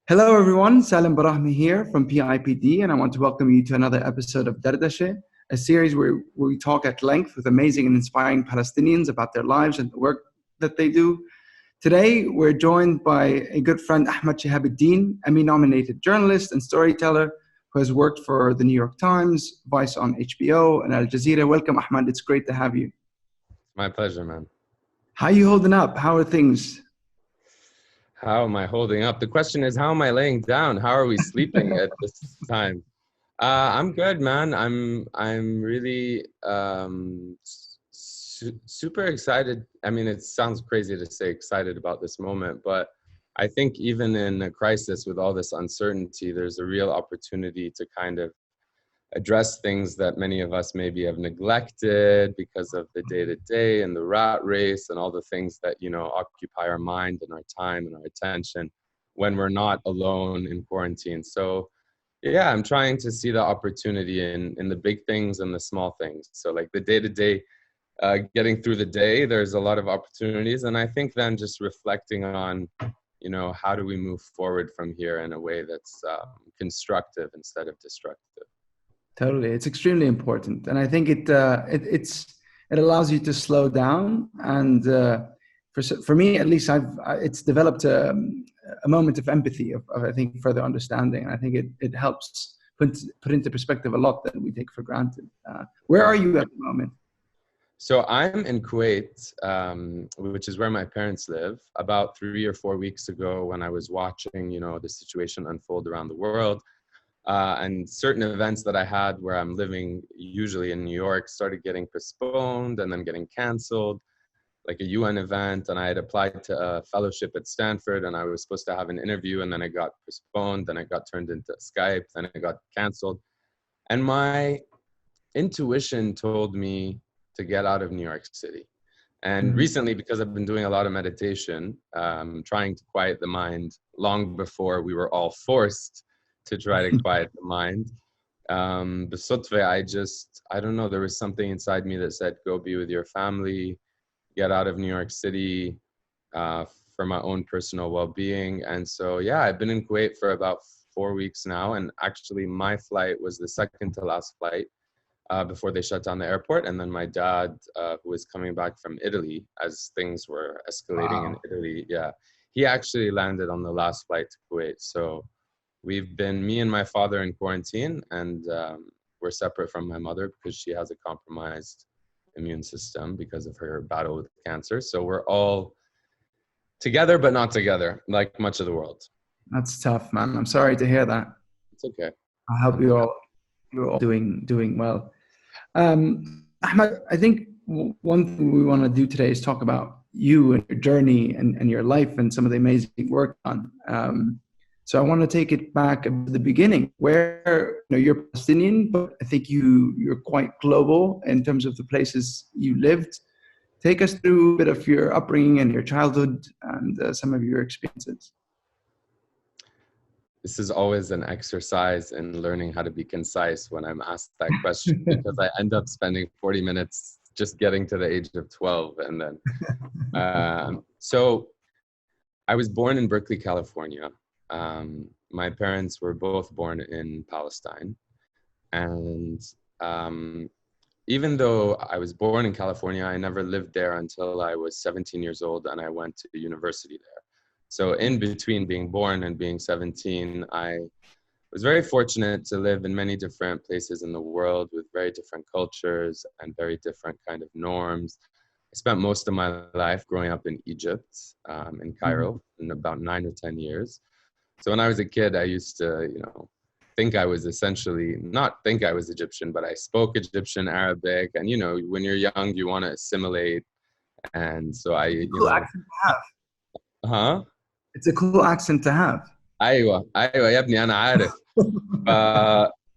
Hello, everyone. Salim Barahmi here from PIPD, and I want to welcome you to another episode of Dardashe, a series where we talk at length with amazing and inspiring Palestinians about their lives and the work that they do. Today, we're joined by a good friend, Ahmed Shihab-Eldin, Emmy-nominated journalist and storyteller who has worked for the New York Times, Vice on HBO, and Al Jazeera. Welcome, Ahmed. It's great to have you. My pleasure, man. How are you holding up? How are things? How am I holding up? The question is, how am I laying down? How are we sleeping at this time? I'm good, man. I'm really super excited. I mean, it sounds crazy to say excited about this moment, but I think even in a crisis with all this uncertainty, there's a real opportunity to kind of address things that many of us maybe have neglected because of the day-to-day and the rat race and all the things that, occupy our mind and our time and our attention when we're not alone in quarantine. So yeah, I'm trying to see the opportunity in the big things and the small things. So like the day-to-day, getting through the day, there's a lot of opportunities. And I think then just reflecting on, how do we move forward from here in a way that's constructive instead of destructive. Totally, it's extremely important, and I think it allows you to slow down. And for me, at least, it's developed a moment of empathy, of I think further understanding, and I think it helps put into perspective a lot that we take for granted. Where are you at the moment? So I'm in Kuwait, which is where my parents live. About 3 or 4 weeks ago, when I was watching, the situation unfold around the world. And certain events that I had where I'm living usually in New York started getting postponed and then getting canceled, like a UN event. And I had applied to a fellowship at Stanford and I was supposed to have an interview, and then it got postponed, then it got turned into Skype, then it got canceled. And my intuition told me to get out of New York City. And recently, because I've been doing a lot of meditation, trying to quiet the mind long before we were all forced to try to quiet the mind. I don't know, there was something inside me that said, go be with your family, get out of New York City for my own personal well-being. And so, yeah, I've been in Kuwait for about 4 weeks now. And actually my flight was the second to last flight before they shut down the airport. And then my dad, who was coming back from Italy as things were escalating in Italy, he actually landed on the last flight to Kuwait. So we've been, me and my father, in quarantine, and we're separate from my mother because she has a compromised immune system because of her battle with cancer. So we're all together, but not together, like much of the world. That's tough, man. I'm sorry to hear that. It's okay. I hope you're all doing well. Ahmed, I think one thing we want to do today is talk about you and your journey and your life and some of the amazing work done. So I want to take it back to the beginning, where you're Palestinian, but I think you're quite global in terms of the places you lived. Take us through a bit of your upbringing and your childhood and some of your experiences. This is always an exercise in learning how to be concise when I'm asked that question, because I end up spending 40 minutes just getting to the age of 12. And then, so I was born in Berkeley, California. My parents were both born in Palestine, and even though I was born in California, I never lived there until I was 17 years old, and I went to university there. So in between being born and being 17, I was very fortunate to live in many different places in the world with very different cultures and very different kind of norms. I spent most of my life growing up in Egypt, in Cairo, in about 9 or 10 years. So when I was a kid, I used to, think I was not think I was Egyptian, but I spoke Egyptian, Arabic. And, when you're young, you want to assimilate. And so Cool accent to have. Huh? It's a cool accent to have. أيوة يا ابني أنا عارف.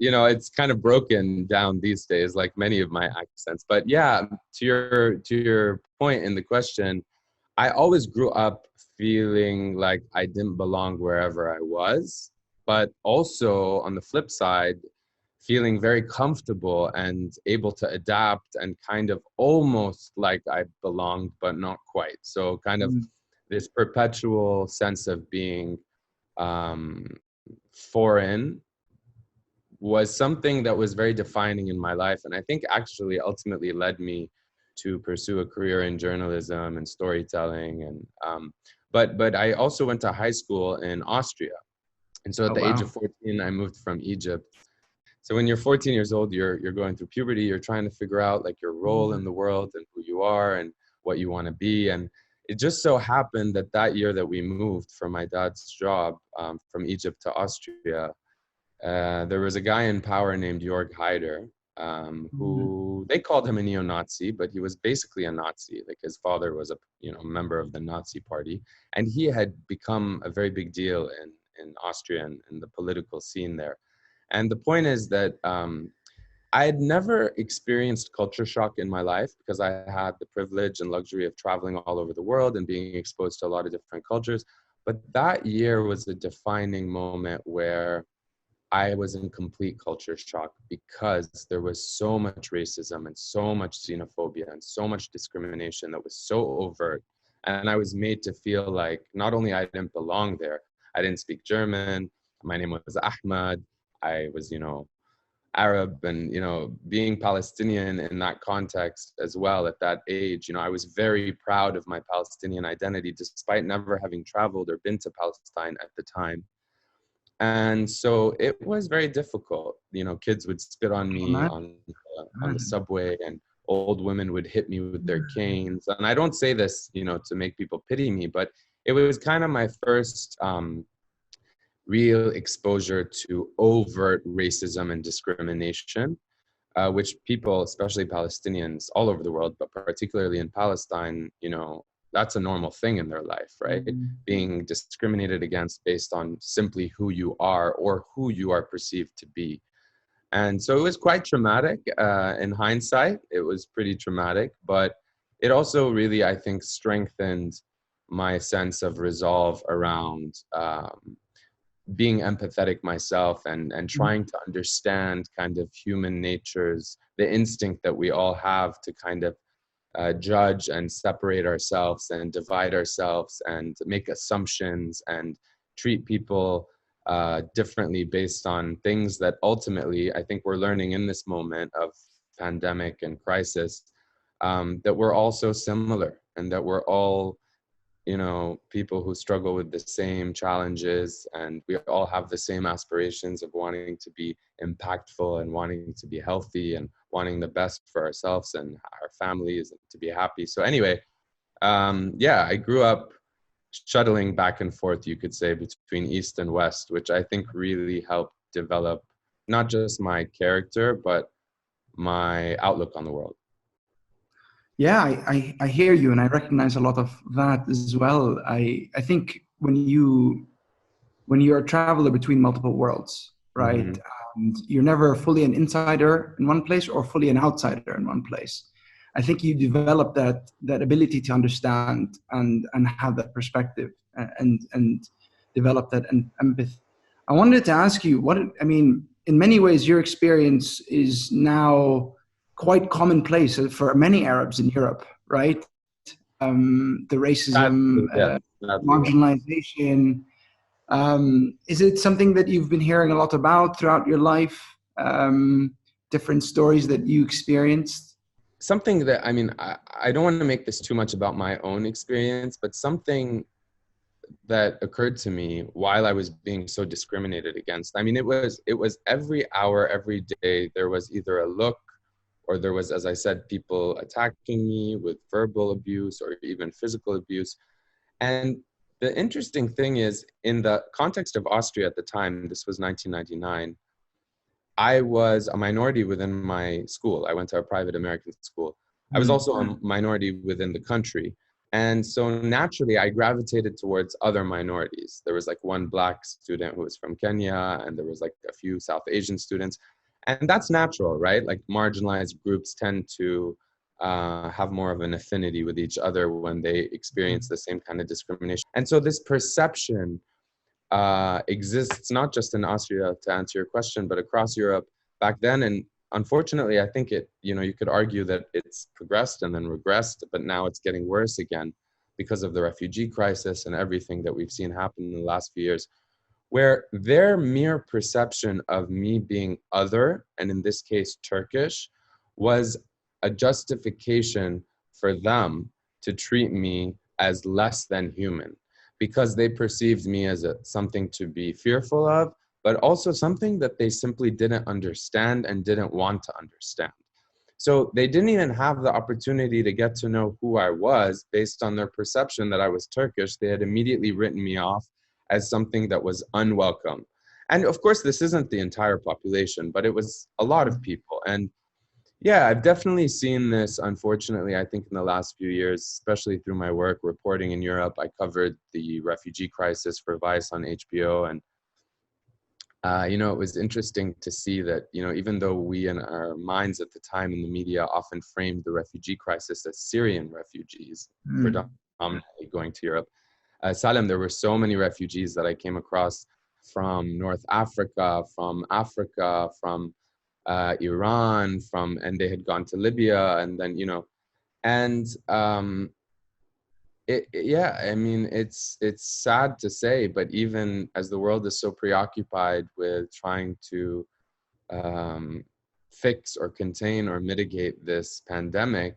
It's kind of broken down these days, like many of my accents. But yeah, to your point in the question, I always grew up feeling like I didn't belong wherever I was, but also on the flip side, feeling very comfortable and able to adapt and kind of almost like I belonged, but not quite. So kind of this perpetual sense of being um, foreign was something that was very defining in my life. And I think actually ultimately led me to pursue a career in journalism and storytelling. And but I also went to high school in Austria. And so at Oh, the age of wow. 14, I moved from Egypt. So when you're 14 years old, you're going through puberty, you're trying to figure out like your role in the world and who you are and what you want to be. And it just so happened that that year that we moved from my dad's job from Egypt to Austria, there was a guy in power named Jörg Haider, Mhm. who they called him a neo-Nazi, but he was basically a Nazi. Like his father was a member of the Nazi party, and he had become a very big deal in Austria and in the political scene there. And the point is that I had never experienced culture shock in my life because I had the privilege and luxury of traveling all over the world and being exposed to a lot of different cultures. But that year was a defining moment where I was in complete culture shock because there was so much racism and so much xenophobia and so much discrimination that was so overt. And I was made to feel like not only I didn't belong there, I didn't speak German, my name was Ahmed, I was, Arab, and, being Palestinian in that context as well at that age, I was very proud of my Palestinian identity despite never having traveled or been to Palestine at the time. And so it was very difficult. Kids would spit on me on the Imagine. subway, and old women would hit me with their canes. And I don't say this, to make people pity me, but it was kind of my first real exposure to overt racism and discrimination, which people, especially Palestinians all over the world, but particularly in Palestine, that's a normal thing in their life, right? Mhm. Being discriminated against based on simply who you are or who you are perceived to be. And so it was quite traumatic. In hindsight, it was pretty traumatic, but it also really, I think, strengthened my sense of resolve around being empathetic myself and trying to understand kind of human nature's, the instinct that we all have to kind of judge and separate ourselves and divide ourselves and make assumptions and treat people differently based on things that ultimately I think we're learning in this moment of pandemic and crisis, that we're all so similar and that we're all people who struggle with the same challenges, and we all have the same aspirations of wanting to be impactful and wanting to be healthy and wanting the best for ourselves and our families and to be happy. So anyway, yeah, I grew up shuttling back and forth, you could say, between East and West, which I think really helped develop not just my character, but my outlook on the world. Yeah, I hear you, and I recognize a lot of that as well. I think when you're a traveler between multiple worlds, right? Mm-hmm. And you're never fully an insider in one place or fully an outsider in one place. I think you develop that ability to understand and have that perspective and develop that empathy. I wanted to ask you in many ways, your experience is now quite commonplace for many Arabs in Europe, right? The racism, Sadly, yes. Sadly, yes. marginalization. Is it something that you've been hearing a lot about throughout your life? Different stories that you experienced? Something that, I don't want to make this too much about my own experience, but something that occurred to me while I was being so discriminated against. It was every hour, every day, there was either a look or there was, as I said, people attacking me with verbal abuse or even physical abuse. And the interesting thing is, in the context of Austria at the time, this was 1999, I was a minority within my school. I went to a private American school. I was also a minority within the country. And so naturally, I gravitated towards other minorities. There was like one Black student who was from Kenya, and there was like a few South Asian students. And that's natural, right? Like marginalized groups tend to have more of an affinity with each other when they experience the same kind of discrimination. And so this perception exists not just in Austria, to answer your question, but across Europe back then. And unfortunately, I think you could argue that it's progressed and then regressed, but now it's getting worse again because of the refugee crisis and everything that we've seen happen in the last few years. where their mere perception of me being other, and in this case Turkish, was a justification for them to treat me as less than human, because they perceived me as something to be fearful of, but also something that they simply didn't understand and didn't want to understand. So they didn't even have the opportunity to get to know who I was based on their perception that I was Turkish. They had immediately written me off as something that was unwelcome. And of course, this isn't the entire population, but it was a lot of people. And yeah, I've definitely seen this, unfortunately, I think in the last few years, especially through my work reporting in Europe. I covered the refugee crisis for Vice on HBO. And it was interesting to see that, even though we in our minds at the time in the media often framed the refugee crisis as Syrian refugees, predominantly going to Europe, Salem, there were so many refugees that I came across from North Africa, from Iran, and they had gone to Libya, and then, and yeah, I mean, it's sad to say, but even as the world is so preoccupied with trying to fix or contain or mitigate this pandemic,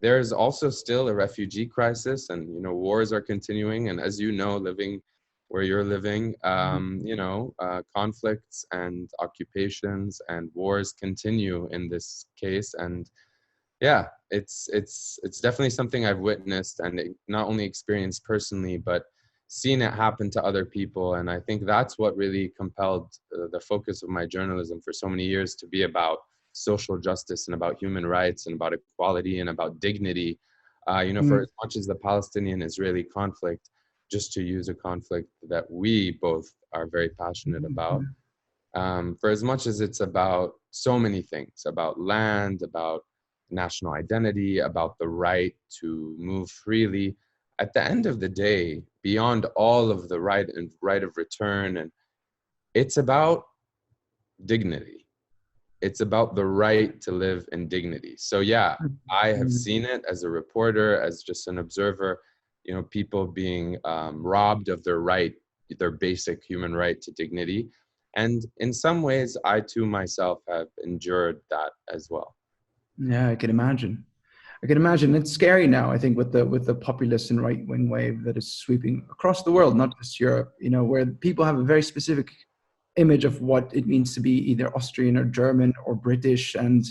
there is also still a refugee crisis, and wars are continuing. And as you know, living where you're living, conflicts and occupations and wars continue in this case. And yeah, it's definitely something I've witnessed and not only experienced personally, but seen it happen to other people. And I think that's what really compelled the focus of my journalism for so many years to be about social justice and about human rights and about equality and about dignity. For as much as the Palestinian-Israeli conflict, just to use a conflict that we both are very passionate about, for as much as it's about so many things, about land, about national identity, about the right to move freely, at the end of the day, beyond all of the right of return, and it's about dignity. It's about the right to live in dignity. So yeah, I have seen it as a reporter, as just an observer, people being robbed of their basic human right to dignity. And in some ways, I too myself have endured that as well. Yeah, I can imagine. It's scary now, I think, with the populist and right-wing wave that is sweeping across the world, not just Europe, where people have a very specific image of what it means to be either Austrian or German or British. And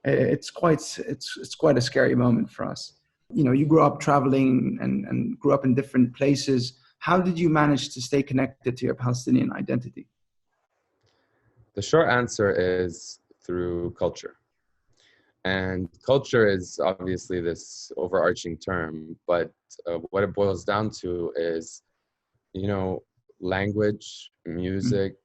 it's quite a scary moment for us. You grew up traveling and grew up in different places. How did you manage to stay connected to your Palestinian identity? The short answer is through culture. And culture is obviously this overarching term, but what it boils down to is, language, music.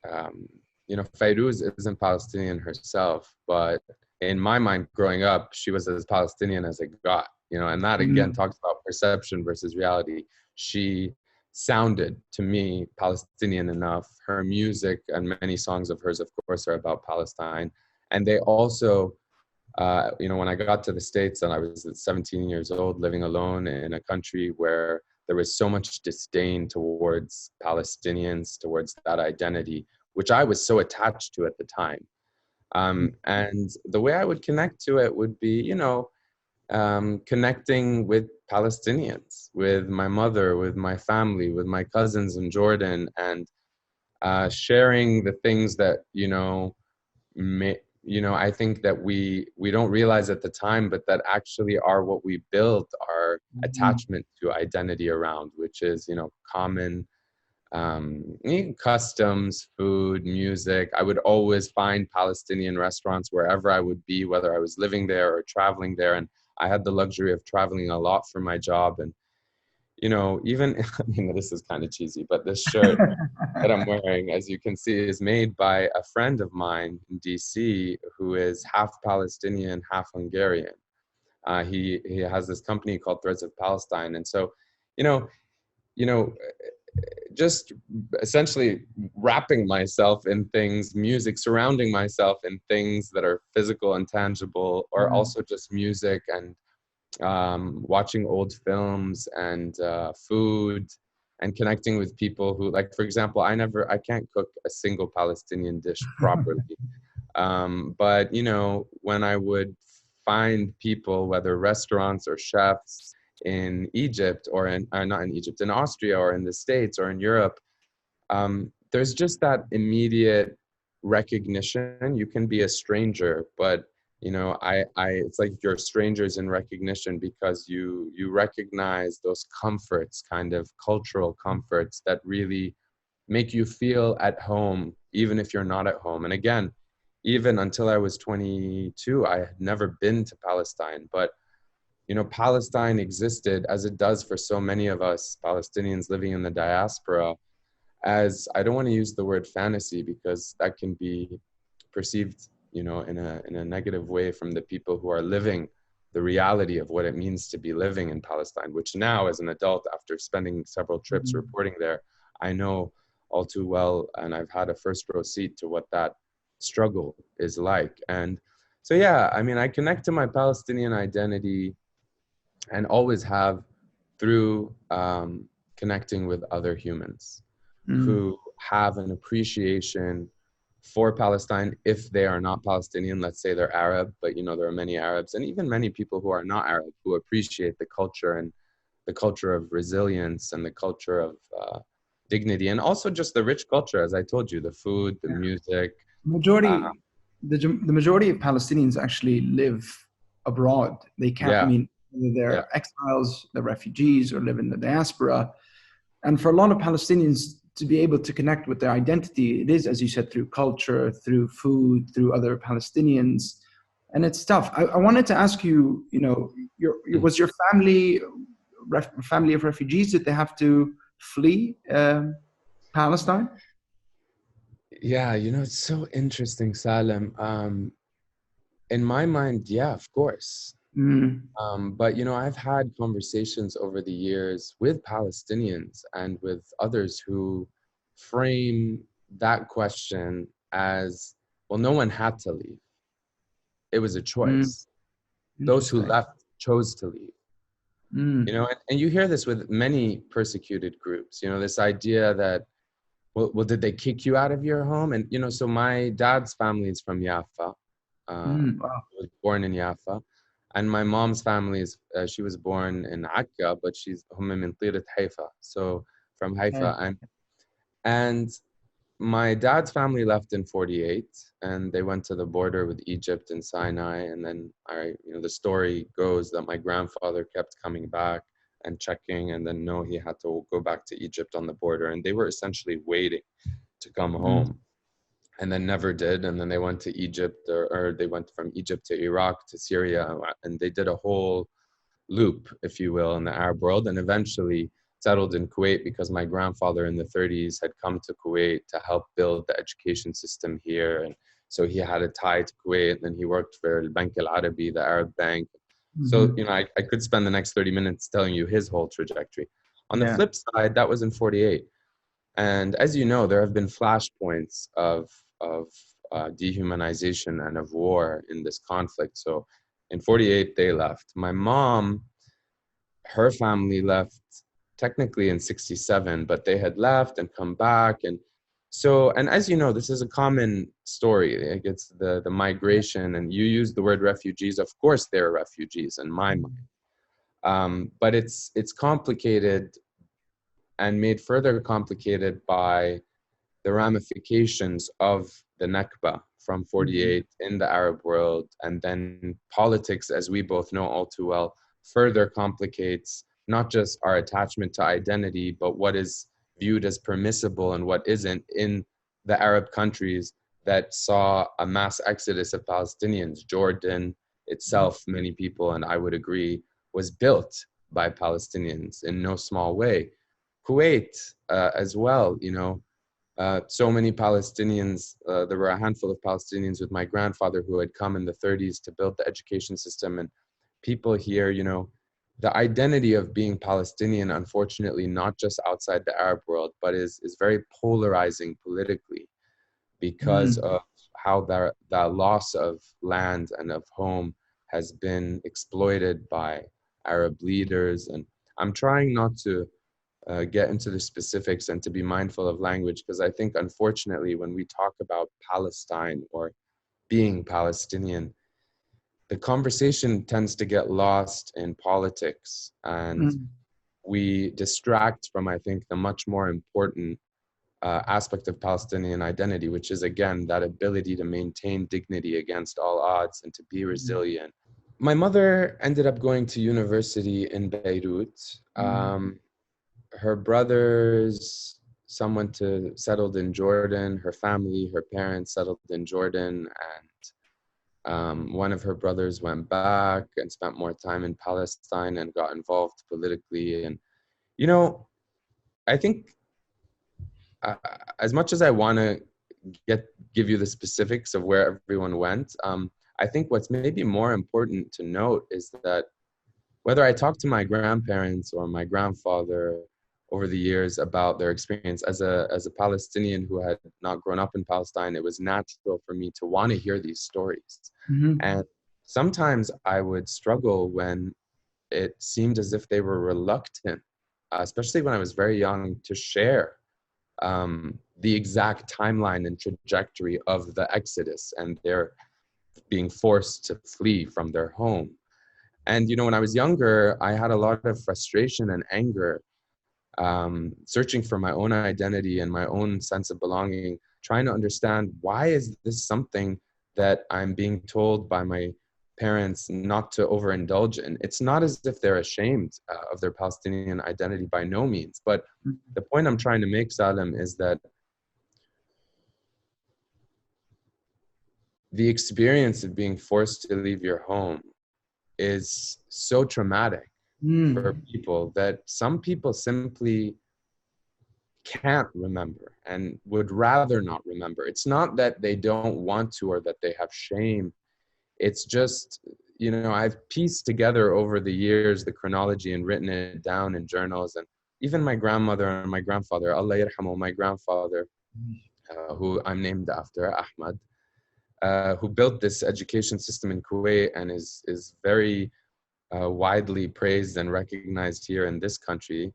Fairuz isn't Palestinian herself, but in my mind growing up, she was as Palestinian as it got, and that again talks about perception versus reality. She sounded to me Palestinian enough. Her music and many songs of hers, of course, are about Palestine. And they also, when I got to the States and I was 17 years old, living alone in a country where there was so much disdain towards Palestinians, towards that identity, which I was so attached to at the time. And the way I would connect to it would be, connecting with Palestinians, with my mother, with my family, with my cousins in Jordan, and sharing the things that, I think that we don't realize at the time, but that actually are what we build our attachment to identity around, which is, common customs, food, music. I would always find Palestinian restaurants wherever I would be, whether I was living there or traveling there. And I had the luxury of traveling a lot for my job. And, even, this is kind of cheesy, but this shirt that I'm wearing, as you can see, is made by a friend of mine in DC who is half Palestinian, half Hungarian. He has this company called Threads of Palestine. And so, just essentially wrapping myself in things, music, surrounding myself in things that are physical and tangible, or also just music and watching old films and food and connecting with people who, like, for example, I can't cook a single Palestinian dish properly. But, you know, when I would find people, whether restaurants or chefs in Egypt or not in Egypt, in Austria or in the States or in Europe, there's just that immediate recognition. You can be a stranger, but you know, it's like you're strangers in recognition because you recognize those comforts, kind of cultural comforts that really make you feel at home, even if you're not at home. And again, even until I was 22, I had never been to Palestine, but you know, Palestine existed, as it does for so many of us Palestinians living in the diaspora, as, I don't want to use the word fantasy because that can be perceived, you know, in a negative way from the people who are living the reality of what it means to be living in Palestine, which now, as an adult, after spending several trips reporting there, I know all too well, and I've had a first row seat to what that struggle is like. And so, yeah, I mean, I connect to my Palestinian identity and always have through connecting with other humans who have an appreciation for Palestine if they are not Palestinian. Let's say they're Arab, but you know, there are many Arabs and even many people who are not Arab who appreciate the culture and the culture of resilience and the culture of dignity, and also just the rich culture, as I told you, the food, the music. Majority, the majority of Palestinians actually live abroad. They can't, I Yeah, mean, they're yeah. exiles, they're refugees, or live in the diaspora. And for a lot of Palestinians to be able to connect with their identity, it is, as you said, through culture, through food, through other Palestinians. And it's tough. I wanted to ask you, you know, was your family family of refugees? Did they have to flee Palestine? Yeah, you know, it's so interesting, Salem. In my mind, yeah, of course. Mm, But you know, I've had conversations over the years with Palestinians and with others who frame that question as, well, no one had to leave. It was a mm, choice. Those who interesting. left chose to leave. You Mm, know, and you hear this with many persecuted groups, you know, this idea that, well, did they kick you out of your home? And, you know, so my dad's family is from Jaffa. wow. Was born in Jaffa. And my mom's family is, she was born in Akka, but she's هم من طيرة Haifa, so from Okay. Haifa. And my dad's family left in 48 and they went to the border with Egypt and Sinai. And then you know, the story goes that my grandfather kept coming back and checking, and then no, he had to go back to Egypt on the border. And they were essentially waiting to come Mm, home and then never did. And then they went to Egypt, or they went from Egypt to Iraq to Syria, and they did a whole loop, if you will, in the Arab world, and eventually settled in Kuwait because my grandfather in the 30s had come to Kuwait to help build the education system here. And so he had a tie to Kuwait, and then he worked for Al Bank Al Arabi, the Arab bank. So, you mhm. know, I could spend the next 30 minutes telling you his whole trajectory. On the Yeah. flip side, that was in 48. And as you know, there have been flashpoints of dehumanization and of war in this conflict. So in 48, they left. My mom, her family left technically in 67, but they had left and come back. And so, and as you know, this is a common story. Like, it's the migration, and you use the word refugees. Of course, they're refugees in my mind. But it's complicated and made further complicated by the ramifications of the Nakba from Mhm. 48 in the Arab world. And then politics, as we both know all too well, further complicates not just our attachment to identity, but what is viewed as permissible and what isn't in the Arab countries that saw a mass exodus of Palestinians. Jordan itself, many people, and I would agree, was built by Palestinians in no small way. Kuwait, as well, you know, so many Palestinians, there were a handful of Palestinians with my grandfather who had come in the 30s to build the education system. And people here, you know, the identity of being Palestinian, unfortunately, not just outside the Arab world, but is very polarizing politically because Mm, of how the loss of land and of home has been exploited by Arab leaders. And I'm trying not to get into the specifics and to be mindful of language, because I think, unfortunately, when we talk about Palestine or being Palestinian, the conversation tends to get lost in politics, and Mm. we distract from, I think, the much more important aspect of Palestinian identity, which is, again, that ability to maintain dignity against all odds and to be resilient. My mother ended up going to university in Beirut. Mm. Her brothers, someone to settled in Jordan, her family, her parents settled in Jordan, and one of her brothers went back and spent more time in Palestine and got involved politically. And, you know, I think uh, as much as I want to give you the specifics of where everyone went, I think what's maybe more important to note is that whether I talk to my grandparents or my grandfather over the years about their experience as a Palestinian who had not grown up in Palestine, it was natural for me to want to hear these stories. Mhm. And sometimes I would struggle when it seemed as if they were reluctant, especially when I was very young, to share the exact timeline and trajectory of the Exodus and their being forced to flee from their home. And, you know, when I was younger, I had a lot of frustration and anger, searching for my own identity and my own sense of belonging, trying to understand, why is this something that I'm being told by my parents not to overindulge in? It's not as if they're ashamed of their Palestinian identity, by no means. But the point I'm trying to make, Salim, is that the experience of being forced to leave your home is so traumatic for Mm. people that some people simply can't remember and would rather not remember. It's not that they don't want to or that they have shame. It's just, you know, I've pieced together over the years the chronology and written it down in journals. And even my grandmother and my grandfather, Allah yarhamu, my grandfather, who I'm named after, Ahmed, who built this education system in Kuwait and is very widely praised and recognized here in this country.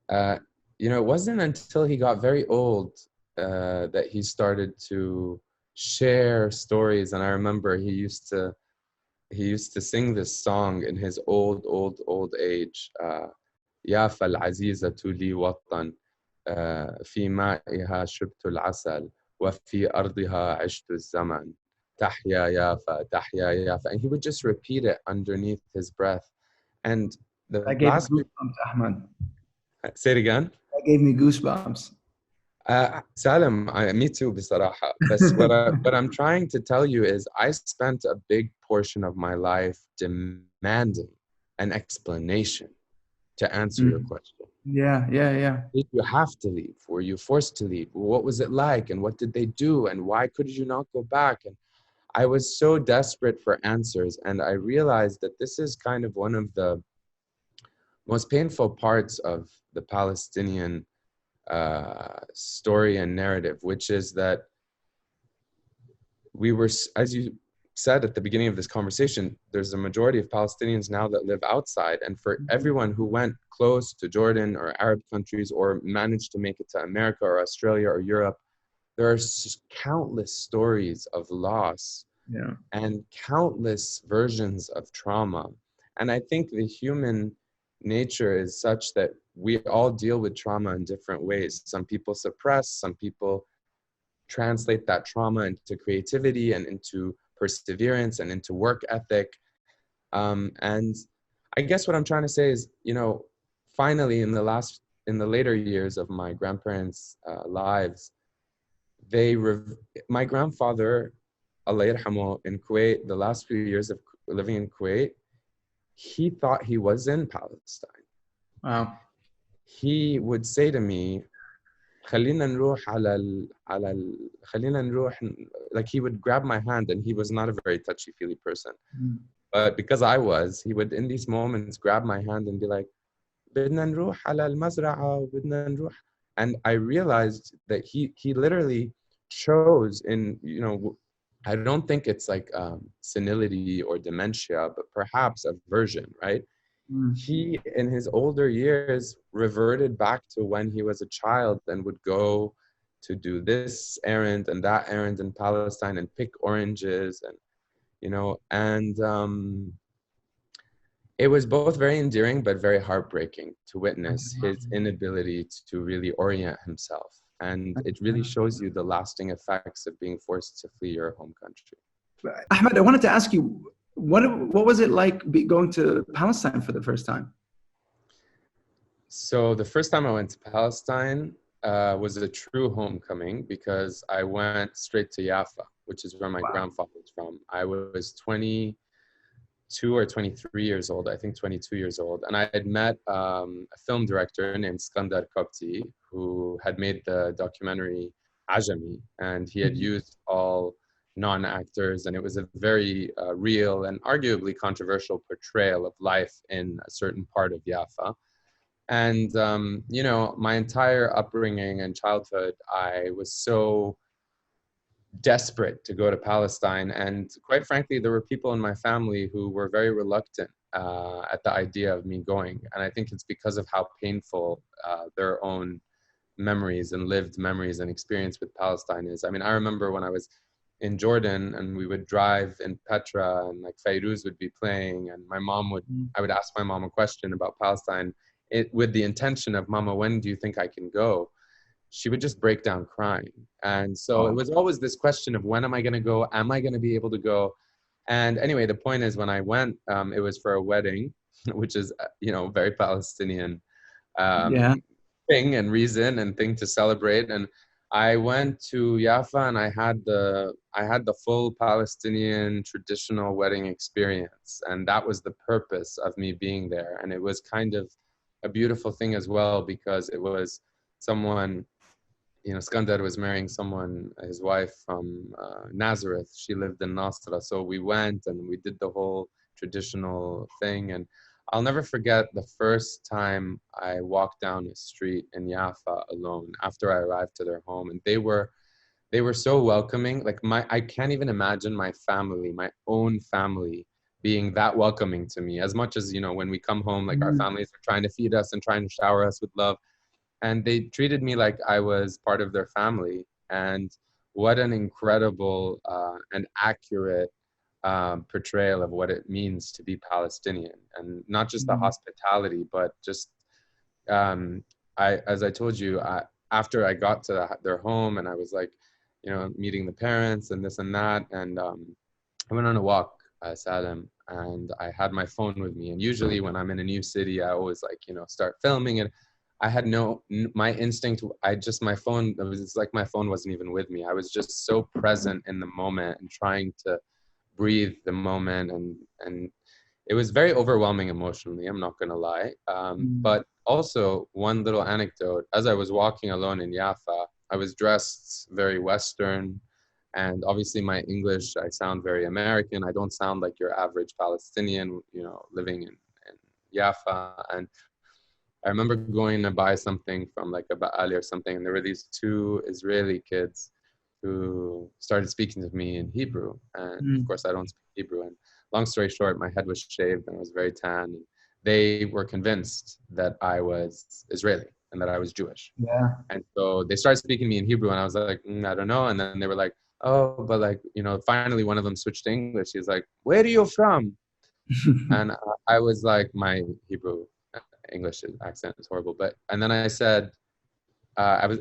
Uh, you know, it wasn't until he got very old that he started to share stories. And I remember he used to sing this song in his old age. يا فالعزيزة لي وطن في مائها شربت العسل وفي أرضها عشت الزمن تحيا يافا تحيا يافا. And he would just repeat it underneath his breath. And the That gave me last, goosebumps, Ahmed. say it again. That gave me goosebumps. Salim, me too, بصراحة. But what I'm trying to tell you is I spent a big portion of my life demanding an explanation to answer your Mm. question. Yeah. Did you have to leave? Were you forced to leave? What was it like? And what did they do? And why could you not go back? And I was so desperate for answers. And I realized that this is kind of one of the most painful parts of the Palestinian story and narrative, which is that we were, as you said at the beginning of this conversation, there's a majority of Palestinians now that live outside. And for everyone who went close to Jordan or Arab countries or managed to make it to America or Australia or Europe, there are countless stories of loss and countless versions of trauma. And I think the human nature is such that we all deal with trauma in different ways. Some people suppress, some people translate that trauma into creativity and into perseverance and into work ethic. And I guess what I'm trying to say is, you know, finally in the later years of my grandparents' lives, my grandfather, Allah yarhamu, in Kuwait, the last few years of living in Kuwait, he thought he was in Palestine. Wow. He would say to me, خلينا نروح خلينا نروح, like he would grab my hand, and he was not a very touchy-feely person. Mm. But because I was, he would in these moments grab my hand and be like, بدنا نروح على المزرعة بدنا نروح. And I realized that he literally chose in, you know, I don't think it's like senility or dementia, but perhaps aversion, right? Mm. he, in his older years, reverted back to when he was a child and would go to do this errand and that errand in Palestine and pick oranges and, it was both very endearing but very heartbreaking to witness his inability to really orient himself. And it really shows you the lasting effects of being forced to flee your home country. Ahmed, I wanted to ask you, what was it like going to Palestine for the first time? So the first time I went to Palestine was a true homecoming because I went straight to Jaffa, which is where my grandfather is from. I was 22 or 23 years old, I think 22 years old. And I had met a film director named Skandar Kopti, who had made the documentary Ajami, and he had used all non-actors, and it was a very real and arguably controversial portrayal of life in a certain part of Jaffa. And, my entire upbringing and childhood, I was so desperate to go to Palestine. And quite frankly, there were people in my family who were very reluctant at the idea of me going. And I think it's because of how painful their own memories and lived memories and experience with Palestine is. I mean, I remember when I was in Jordan and we would drive in Petra and like Fairuz would be playing and I would ask my mom a question about Palestine with the intention of, Mama, when do you think I can go? She would just break down crying. And so it was always this question of, when am I going to go? Am I going to be able to go? And anyway, the point is, when I went, it was for a wedding, which is, very Palestinian thing and reason and thing to celebrate. And I went to Jaffa and I had the full Palestinian traditional wedding experience. And that was the purpose of me being there. And it was kind of a beautiful thing as well, because it was someone, Skandar was marrying someone, his wife from Nazareth. She lived in Nasra. So we went and we did the whole traditional thing. And I'll never forget the first time I walked down a street in Jaffa alone after I arrived to their home. And they were so welcoming. Like I can't even imagine my family, my own family, being that welcoming to me. As much as, when we come home, like our families are trying to feed us and trying to shower us with love. And they treated me like I was part of their family. And what an incredible and accurate portrayal of what it means to be Palestinian. And not just the hospitality, but just, as I told you, after I got to their home and I was like, meeting the parents and this and that. And I went on a walk, Salim, and I had my phone with me. And usually when I'm in a new city, I always start filming it. I had my instinct, my phone, it's like my phone wasn't even with me. I was just so present in the moment and trying to breathe the moment. And it was very overwhelming emotionally, I'm not going to lie. But also one little anecdote, as I was walking alone in Jaffa, I was dressed very Western. And obviously my English, I sound very American. I don't sound like your average Palestinian, living in Jaffa. And I remember going to buy something from like a Ba'ali or something, and there were these two Israeli kids who started speaking to me in Hebrew. And of course I don't speak Hebrew. And long story short, my head was shaved and I was very tan. And they were convinced that I was Israeli and that I was Jewish. Yeah. And so they started speaking to me in Hebrew and I was like, I don't know. And then they were like, oh, but like, finally one of them switched to English. He's like, where are you from? And I was like, my Hebrew English accent is horrible. And then I said, I was,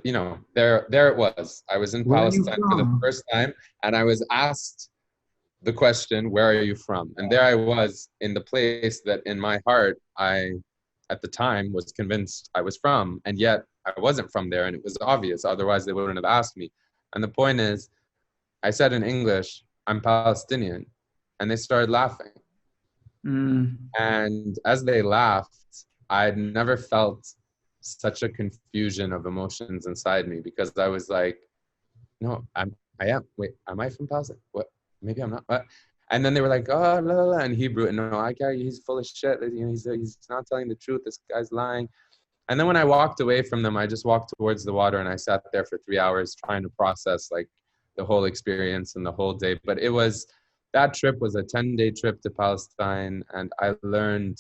there it was. I was in Palestine for the first time and I was asked the question, where are you from? And there I was in the place that in my heart, I, at the time, was convinced I was from. And yet I wasn't from there. And it was obvious. Otherwise, they wouldn't have asked me. And the point is, I said in English, I'm Palestinian. And they started laughing. And as they laughed, I'd never felt such a confusion of emotions inside me, because I was like, no, I am. Wait, am I from Palestine? What? Maybe I'm not. What? And then they were like, oh, la, la, la, in Hebrew. And no, he's full of shit. He's not telling the truth. This guy's lying. And then when I walked away from them, I just walked towards the water and I sat there for 3 hours trying to process like the whole experience and the whole day. But that trip was a 10-day trip to Palestine. And I learned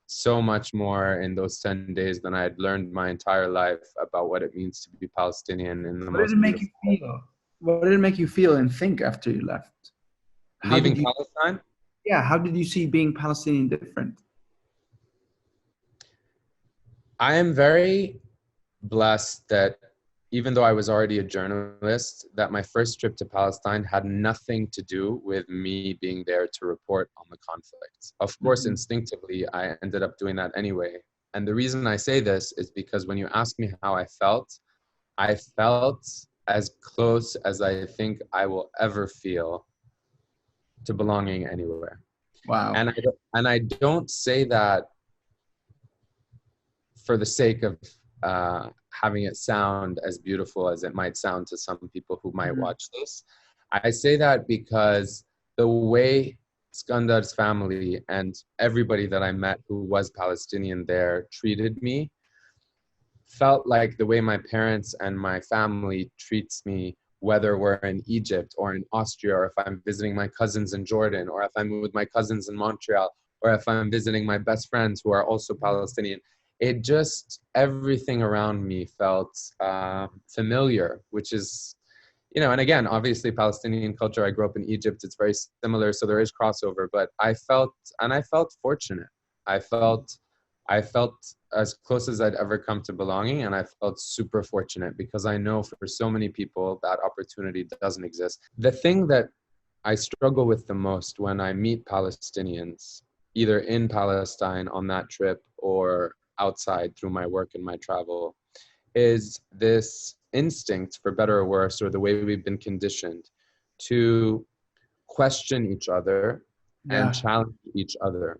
so much more in those 10 days than I had learned my entire life about what it means to be Palestinian in the What did most it make beautiful you way. feel? What did it make you feel and think after you left? How Leaving did you, Palestine, yeah, how did you see being Palestinian different? I am very blessed that even though I was already a journalist, that my first trip to Palestine had nothing to do with me being there to report on the conflicts. Of course, Mhm. instinctively, I ended up doing that anyway. And the reason I say this is because when you ask me how I felt as close as I think I will ever feel to belonging anywhere. Wow. And I don't say that for the sake of having it sound as beautiful as it might sound to some people who might Mhm. watch this. I say that because the way Skandar's family and everybody that I met who was Palestinian there treated me felt like the way my parents and my family treats me, whether we're in Egypt or in Austria, or if I'm visiting my cousins in Jordan, or if I'm with my cousins in Montreal, or if I'm visiting my best friends who are also Palestinian. It just, everything around me felt familiar, which is, you know, and again, obviously Palestinian culture, I grew up in Egypt, it's very similar, so there is crossover, but I felt fortunate. I felt I felt as close as I'd ever come to belonging, and I felt super fortunate because I know for so many people that opportunity doesn't exist. The thing that I struggle with the most when I meet Palestinians, either in Palestine on that trip or outside through my work and my travel, is this instinct, for better or worse, or the way we've been conditioned to question each other and Yeah. challenge each other.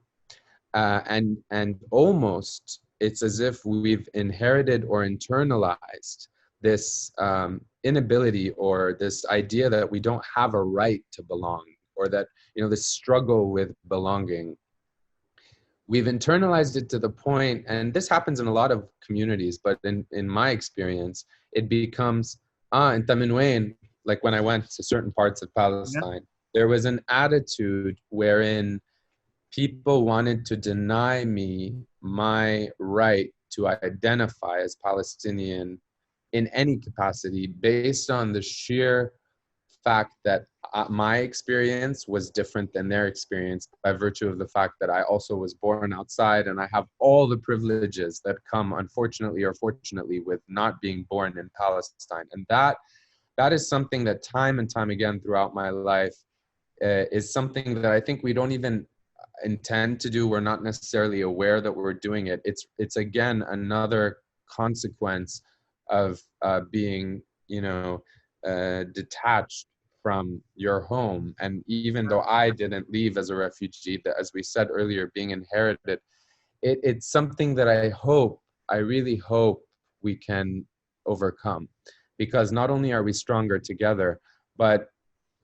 And almost it's as if we've inherited or internalized this inability or this idea that we don't have a right to belong, or that, you know, this struggle with belonging. We've internalized it to the point, and this happens in a lot of communities, but in my experience, it becomes, in Taminwain, like when I went to certain parts of Yeah. Palestine, there was an attitude wherein people wanted to deny me my right to identify as Palestinian in any capacity based on the sheer fact that my experience was different than their experience by virtue of the fact that I also was born outside and I have all the privileges that come, unfortunately or fortunately, with not being born in Palestine. And that is something that time and time again throughout my life is something that I think we don't even intend to do. We're not necessarily aware that we're doing it. It's again another consequence of being, you know, detached from your home. And even though I didn't leave as a refugee, that, as we said earlier, being inherited, it's something that I really hope we can overcome, because not only are we stronger together, but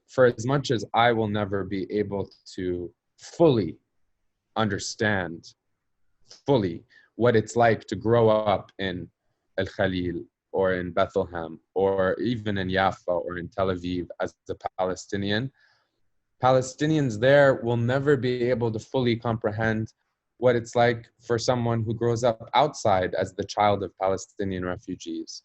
for as much as I will never be able to fully understand fully what it's like to grow up in El Khalil or in Bethlehem or even in Jaffa or in Tel Aviv as a Palestinian, Palestinians there will never be able to fully comprehend what it's like for someone who grows up outside as the child of Palestinian refugees.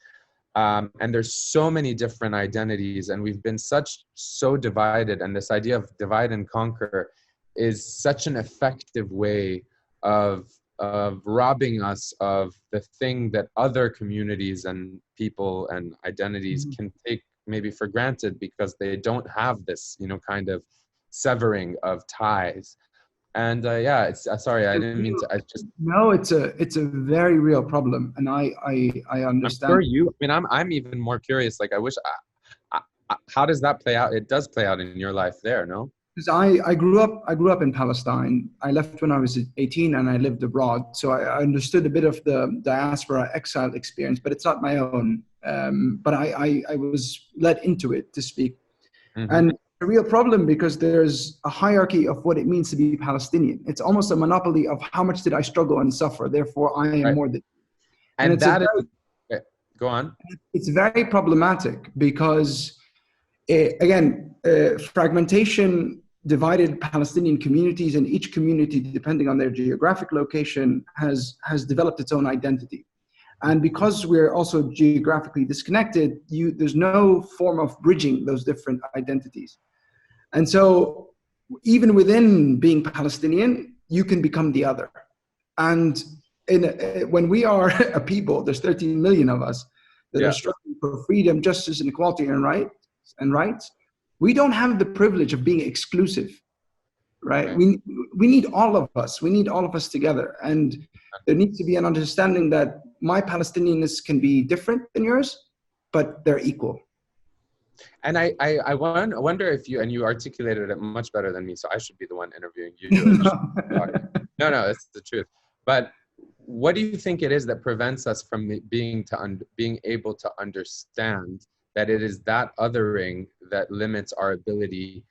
And there's so many different identities, and we've been so divided, and this idea of divide and conquer is such an effective way of robbing us of the thing that other communities and people and identities Mhm. can take maybe for granted, because they don't have this, you know, kind of severing of ties. And yeah, it's sorry, I A didn't mean real- to. I just, No, it's a very real problem, and I I'm understand. sure you. I mean, I'm even more curious. Like, I wish. How does that play out? It does play out in your life there, no? Because I grew up in Palestine. I left when I was 18 and I lived abroad. So I understood a bit of the diaspora exile experience, but it's not my own. But I was led into it to speak. Mm-hmm. And a real problem because there's a hierarchy of what it means to be Palestinian. It's almost a monopoly of how much did I struggle and suffer. Therefore, I am Right. more than. And And that is, go on. it's very problematic because, fragmentation divided Palestinian communities, and each community, depending on their geographic location, has developed its own identity. And because we're also geographically disconnected, there's no form of bridging those different identities. And so even within being Palestinian, you can become the other. And when we are a people, there's 13 million of us that are struggling for freedom, justice, and equality and rights. We don't have the privilege of being exclusive, right? We need all of us. We need all of us together. And there needs to be an understanding that my Palestinianness can be different than yours, but they're equal. And I wonder if you articulated it much better than me, so I should be the one interviewing you. No, it's the truth. But what do you think it is that prevents us from being able to understand that it is that othering that limits our ability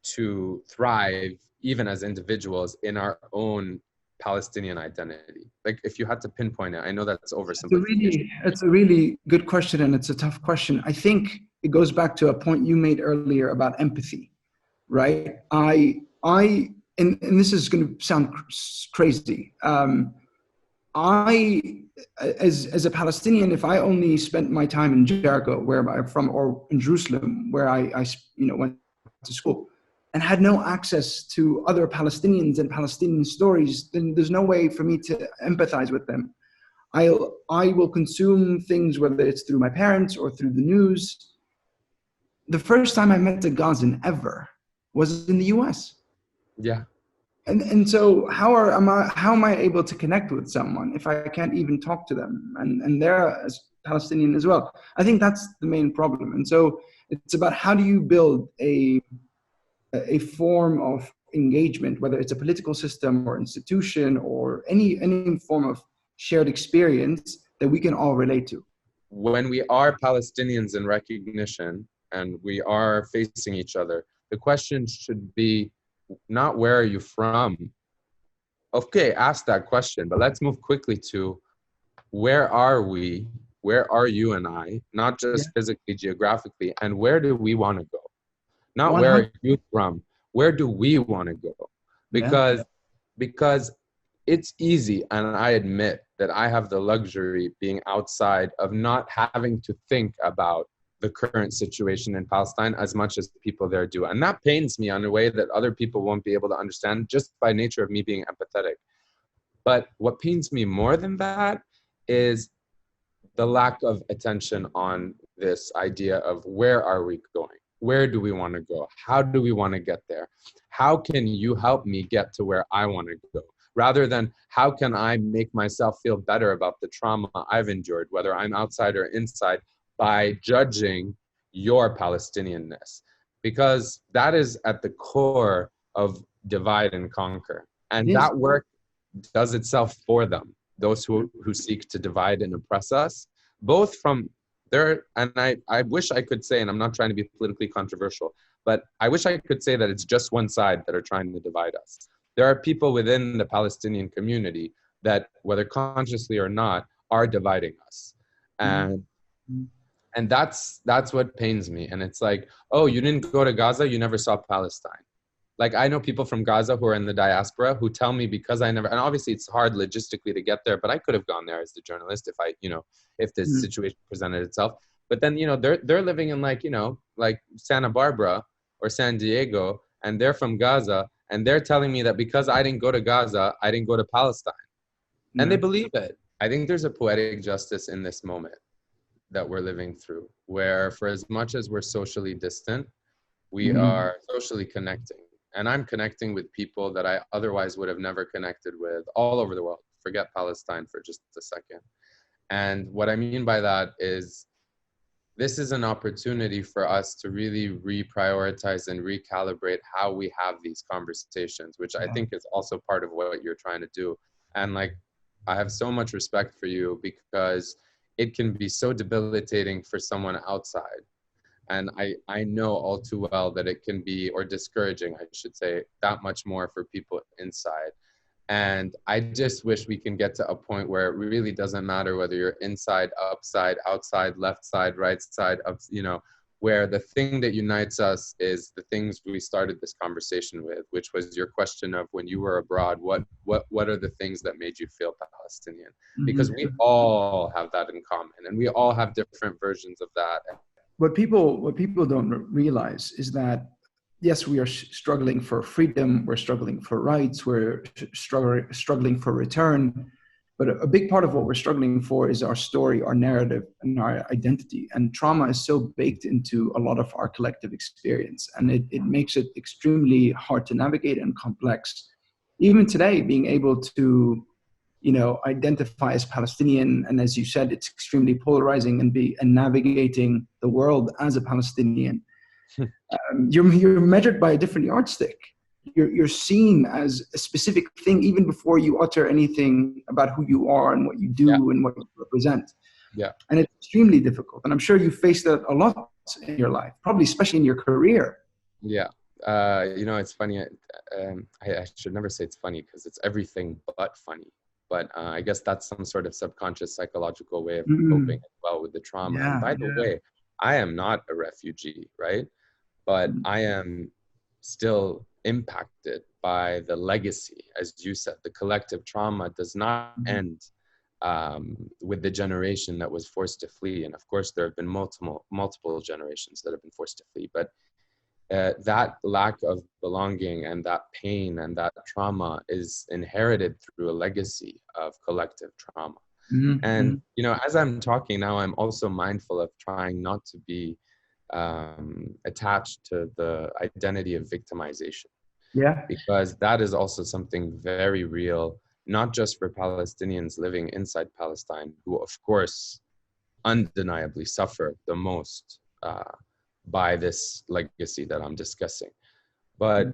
to thrive, even as individuals, in our own Palestinian identity? Like, if you had to pinpoint it, I know that's oversimplification. It's a really good question, and it's a tough question. I think it goes back to a point you made earlier about empathy, right? And this is going to sound crazy. As a Palestinian, if I only spent my time in Jericho, where I'm from, or in Jerusalem, where I went to school, and had no access to other Palestinians and Palestinian stories, then there's no way for me to empathize with them. I will consume things, whether it's through my parents or through the news. The first time I met a Gazan ever was in the US. Yeah. And so how am I able to connect with someone if I can't even talk to them, and they're as Palestinian as well? I think that's the main problem. And so it's about how do you build a form of engagement, whether it's a political system or institution or any form of shared experience that we can all relate to. When we are Palestinians in recognition and we are facing each other, the question should be not where are you from? Okay, ask that question, but let's move quickly to where are we? Where are you and I? Not just physically, geographically, and where do we want to go? Not 100. Where are you from? Where do we want to go? Because it's easy, and I admit that I have the luxury being outside of not having to think about the current situation in Palestine as much as people there do. And that pains me in a way that other people won't be able to understand just by nature of me being empathetic. But what pains me more than that is the lack of attention on this idea of where are we going? Where do we want to go? How do we want to get there? How can you help me get to where I want to go? Rather than how can I make myself feel better about the trauma I've endured, whether I'm outside or inside, by judging your Palestinianness, because that is at the core of divide and conquer. And that work does itself for them, those who seek to divide and oppress us, both from there. And I wish I could say, and I'm not trying to be politically controversial, but I wish I could say that it's just one side that are trying to divide us. There are people within the Palestinian community that, whether consciously or not, are dividing us. And that's what pains me. And it's like, oh, you didn't go to Gaza, you never saw Palestine. Like, I know people from Gaza who are in the diaspora who tell me, because I never, and obviously it's hard logistically to get there, but I could have gone there as the journalist if this situation presented itself. But then, they're living in like Santa Barbara or San Diego, and they're from Gaza, and they're telling me that because I didn't go to Gaza, I didn't go to Palestine. And they believe it. I think there's a poetic justice in this moment that we're living through, where for as much as we're socially distant, we are socially connecting. And I'm connecting with people that I otherwise would have never connected with all over the world. Forget Palestine for just a second. And what I mean by that is this is an opportunity for us to really reprioritize and recalibrate how we have these conversations, which I think is also part of what you're trying to do. And like, I have so much respect for you, because it can be so debilitating for someone outside. And I know all too well that it can be, or discouraging, I should say, that much more for people inside. And I just wish we can get to a point where it really doesn't matter whether you're inside, upside, outside, left side, right side, up, where the thing that unites us is the things we started this conversation with, which was your question of when you were abroad, what are the things that made you feel Palestinian? Because we all have that in common, and we all have different versions of that. What people don't realize is that yes, we are struggling for freedom, we're struggling for rights, we're struggling for return. But a big part of what we're struggling for is our story, our narrative, and our identity. And trauma is so baked into a lot of our collective experience. And it makes it extremely hard to navigate and complex. Even today, being able to, identify as Palestinian, and as you said, it's extremely polarizing, and navigating the world as a Palestinian. You're measured by a different yardstick. You're seen as a specific thing even before you utter anything about who you are and what you do and what you represent. Yeah. And it's extremely difficult. And I'm sure you face that a lot in your life, probably especially in your career. Yeah. It's funny. I should never say it's funny because it's everything but funny. But I guess that's some sort of subconscious psychological way of coping as well with the trauma. Yeah, and by the way, I am not a refugee, right? But I am still impacted by the legacy. As you said, the collective trauma does not end with the generation that was forced to flee. And of course, there have been multiple generations that have been forced to flee. But that lack of belonging and that pain and that trauma is inherited through a legacy of collective trauma. And, as I'm talking now, I'm also mindful of trying not to be attached to the identity of victimization. Yeah. Because that is also something very real, not just for Palestinians living inside Palestine, who of course undeniably suffer the most by this legacy that I'm discussing. But,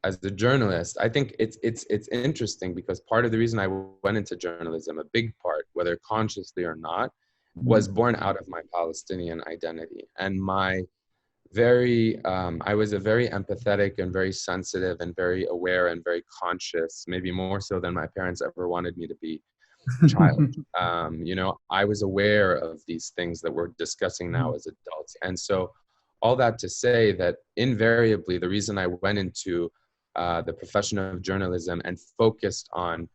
as a journalist, I think it's interesting because part of the reason I went into journalism, a big part, whether consciously or not, was born out of my Palestinian identity and my I was a very empathetic and very sensitive and very aware and very conscious, maybe more so than my parents ever wanted me to be, child. I was aware of these things that we're discussing now as adults. And so all that to say that invariably the reason I went into the profession of journalism and focused on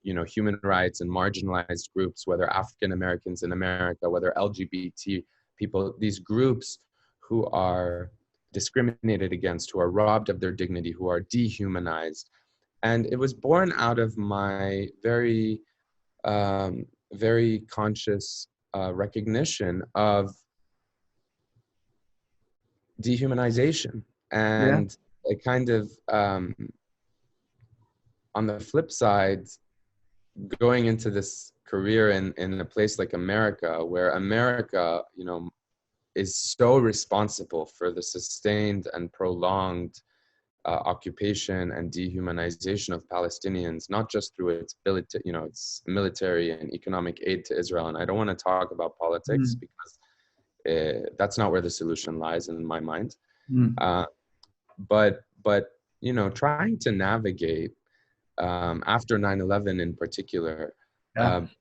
human rights and marginalized groups, whether African Americans in America, whether LGBT people, these groups who are discriminated against, who are robbed of their dignity, who are dehumanized. And it was born out of my very, very conscious recognition of dehumanization. And a kind of, on the flip side, going into this career in a place like America, where America, is so responsible for the sustained and prolonged occupation and dehumanization of Palestinians, not just through its military and economic aid to Israel. And I don't want to talk about politics because that's not where the solution lies in my mind. But trying to navigate after 9/11 in particular,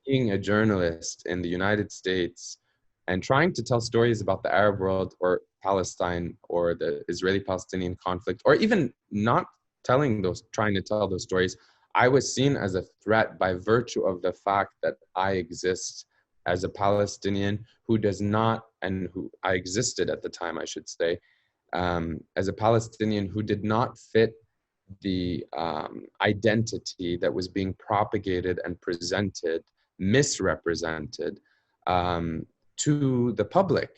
being a journalist in the United States and trying to tell stories about the Arab world or Palestine or the Israeli-Palestinian conflict, or even not trying to tell those stories, I was seen as a threat by virtue of the fact that I exist as a Palestinian who does not, and who I existed at the time, I should say, as a Palestinian who did not fit the identity that was being propagated and presented, misrepresented to the public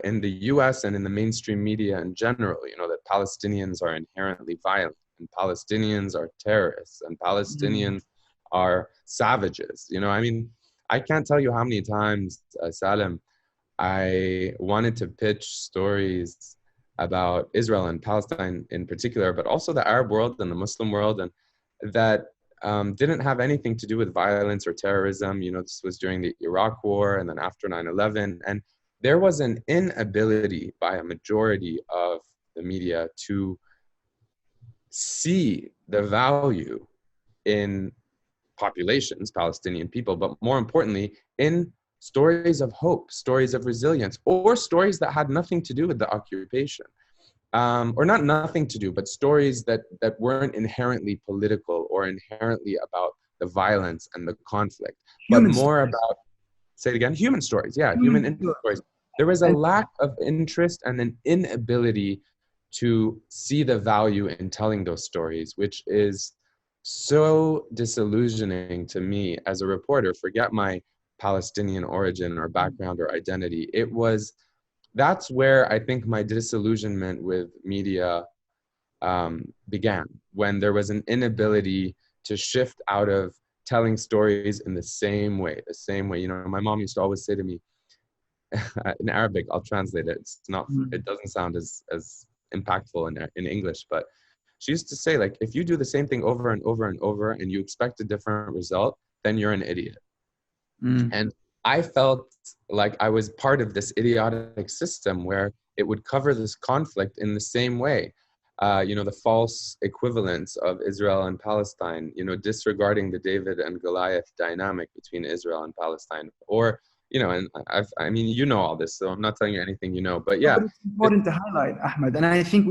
in the US and in the mainstream media in general, that Palestinians are inherently violent and Palestinians are terrorists and Palestinians are savages. I can't tell you how many times, Salim, I wanted to pitch stories about Israel and Palestine in particular, but also the Arab world and the Muslim world, and that didn't have anything to do with violence or terrorism. This was during the Iraq War and then after 9/11. And there was an inability by a majority of the media to see the value in populations, Palestinian people, but more importantly, in stories of hope, stories of resilience, or stories that had nothing to do with the occupation. Or not nothing to do, but stories that weren't inherently political or inherently about the violence and the conflict, but Human more stories. about, say it again, human stories. Yeah, human Human stories. There was a and lack of interest and an inability to see the value in telling those stories, which is so disillusioning to me as a reporter. Forget my Palestinian origin or background or identity. That's where I think my disillusionment with media began, when there was an inability to shift out of telling stories in the same way. You know, my mom used to always say to me, in Arabic, I'll translate it. It doesn't sound as impactful in English, but she used to say, like, if you do the same thing over and over and over and you expect a different result, then you're an idiot. And I felt like I was part of this idiotic system where it would cover this conflict in the same way. You know, the false equivalence of Israel and Palestine, you know, disregarding the David and Goliath dynamic between Israel and Palestine. Or, you know, and I mean, you know all this, so I'm not telling you anything you know, but yeah. But it's important to highlight, Ahmed, and I think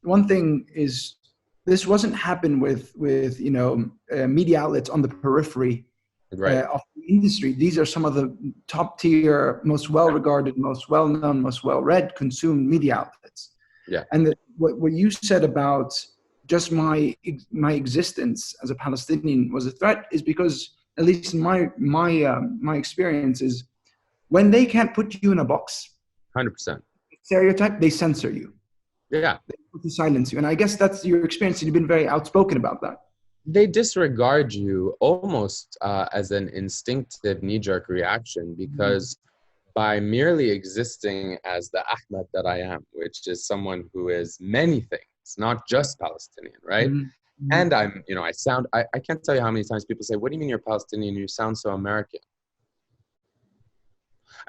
one thing is, this wasn't happen with you know, media outlets on the periphery Right. of the industry. These are some of the top tier, most well-regarded, most well-known, most well-read, consumed media outlets. Yeah. And what you said about just my existence as a Palestinian was a threat is because, at least in my experience, is when they can't put you in a box, 100%. stereotype, they censor you. Yeah. They put to silence you. And I guess that's your experience, and you've been very outspoken about that. They disregard you almost as an instinctive knee-jerk reaction, because by merely existing as the Ahmed that I am, which is someone who is many things, not just Palestinian, right? And I'm, you know, I can't tell you how many times people say, what do you mean you're Palestinian? You sound so American.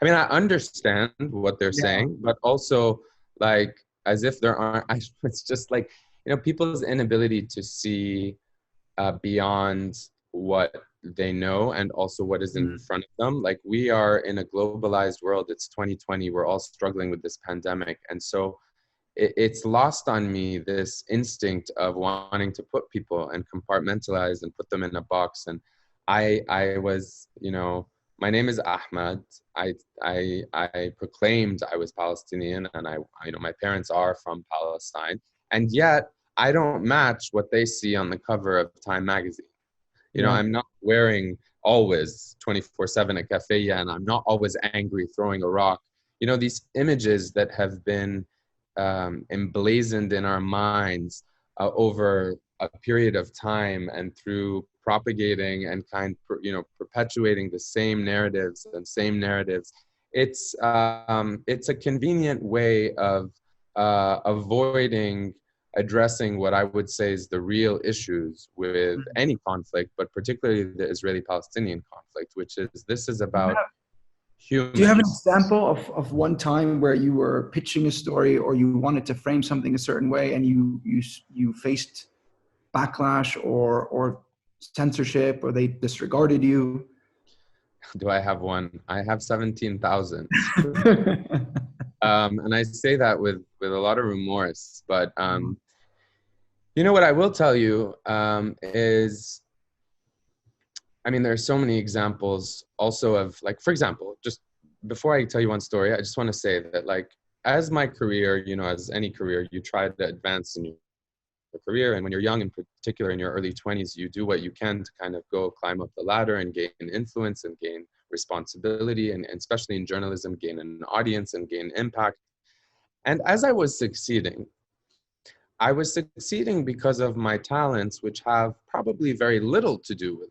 I mean, I understand what they're saying, but also, like, as if there aren't, it's just like, you know, people's inability to see beyond what they know and also what is in front of them. Like, we are in a globalized world. It's 2020. We're all struggling with this pandemic. And so it's lost on me, this instinct of wanting to put people and compartmentalize and put them in a box. And I was, you know, my name is Ahmed. I proclaimed I was Palestinian, and you know, my parents are from Palestine, and yet I don't match what they see on the cover of Time magazine. You know, I'm not wearing always 24/7 a kafiyya, and I'm not always angry throwing a rock. You know, these images that have been emblazoned in our minds over a period of time, and through propagating and perpetuating the same narratives. It's a convenient way of avoiding addressing what I would say is the real issues with any conflict, but particularly the Israeli-Palestinian conflict, which is, this is about humans. Do you have an example of one time where you were pitching a story, or you wanted to frame something a certain way, and you faced backlash or censorship, or they disregarded you? Do I have one? I have 17,000. And I say that with a lot of remorse, but you know what I will tell you is, I mean, there are so many examples also of, like, for example, just before I tell you one story, I just want to say that, like, as my career, you know, as any career, you try to advance in your career. And when you're young, in particular in your early 20s, you do what you can to kind of go climb up the ladder and gain influence and gain responsibility, and especially in journalism, gain an audience and gain impact. And as I was succeeding because of my talents, which have probably very little to do with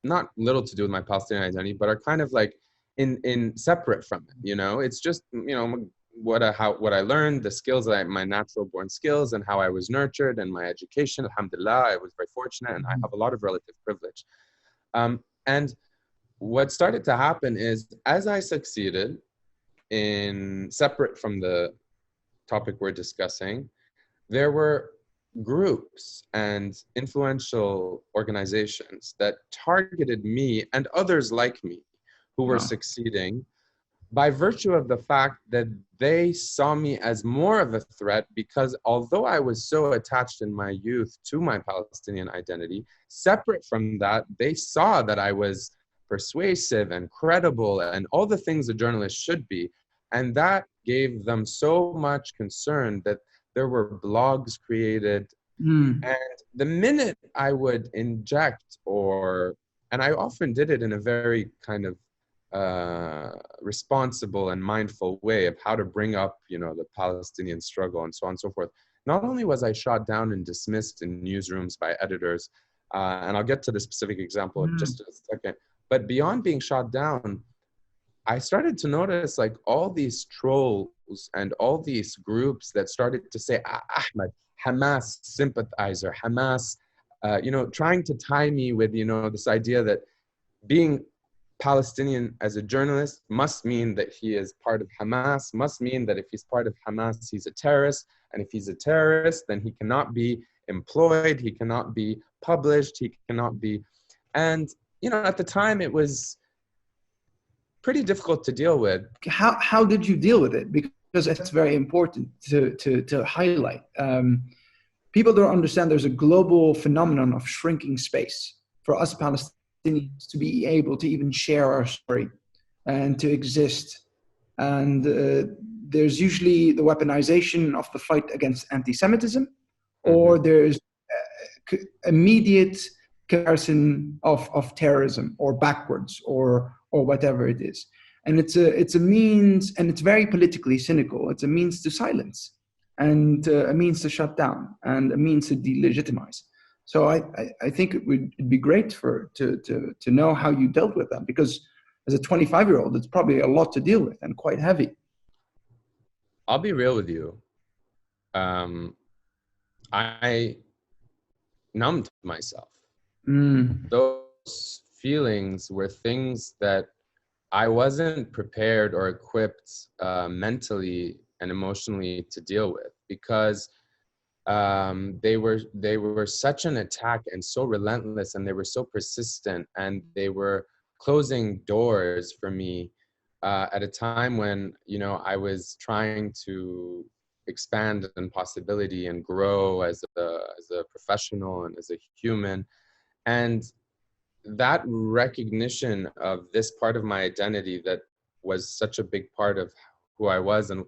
not little to do with my Palestinian identity, but are kind of like in separate from it. You know, it's just, you know, what I learned, the skills my natural born skills, and how I was nurtured, and my education. Alhamdulillah, I was very fortunate, and I have a lot of relative privilege. And what started to happen is, as I succeeded in separate from the topic we're discussing, there were groups and influential organizations that targeted me and others like me who were Wow. succeeding by virtue of the fact that they saw me as more of a threat, because although I was so attached in my youth to my Palestinian identity, separate from that, they saw that I was persuasive and credible and all the things a journalist should be. And that gave them so much concern that there were blogs created. Mm. And the minute I would inject, and I often did it in a very kind of responsible and mindful way of how to bring up, the Palestinian struggle and so on and so forth. Not only was I shot down and dismissed in newsrooms by editors, and I'll get to the specific example in just a second, but beyond being shot down, I started to notice like all these trolls and all these groups that started to say, Ahmed, Hamas sympathizer, Hamas, trying to tie me with, this idea that being Palestinian as a journalist must mean that he is part of Hamas, must mean that if he's part of Hamas, he's a terrorist. And if he's a terrorist, then he cannot be employed, he cannot be published, he cannot be. And, at the time it was pretty difficult to deal with. How did you deal with it? Because it's very important to highlight. People don't understand there's a global phenomenon of shrinking space for us Palestinians to be able to even share our story and to exist. And there's usually the weaponization of the fight against anti-Semitism, or there's immediate comparison of terrorism or backwards or whatever it is. And it's a means, and it's very politically cynical. It's a means to silence and a means to shut down and a means to delegitimize. So I think it'd be great to know how you dealt with that, because as a 25-year-old, it's probably a lot to deal with and quite heavy. I'll be real with you. I numbed myself. Those feelings were things that I wasn't prepared or equipped mentally and emotionally to deal with, because they were such an attack and so relentless, and they were so persistent, and they were closing doors for me at a time when I was trying to expand in possibility and grow as a professional and as a human. And that recognition of this part of my identity that was such a big part of who I was, and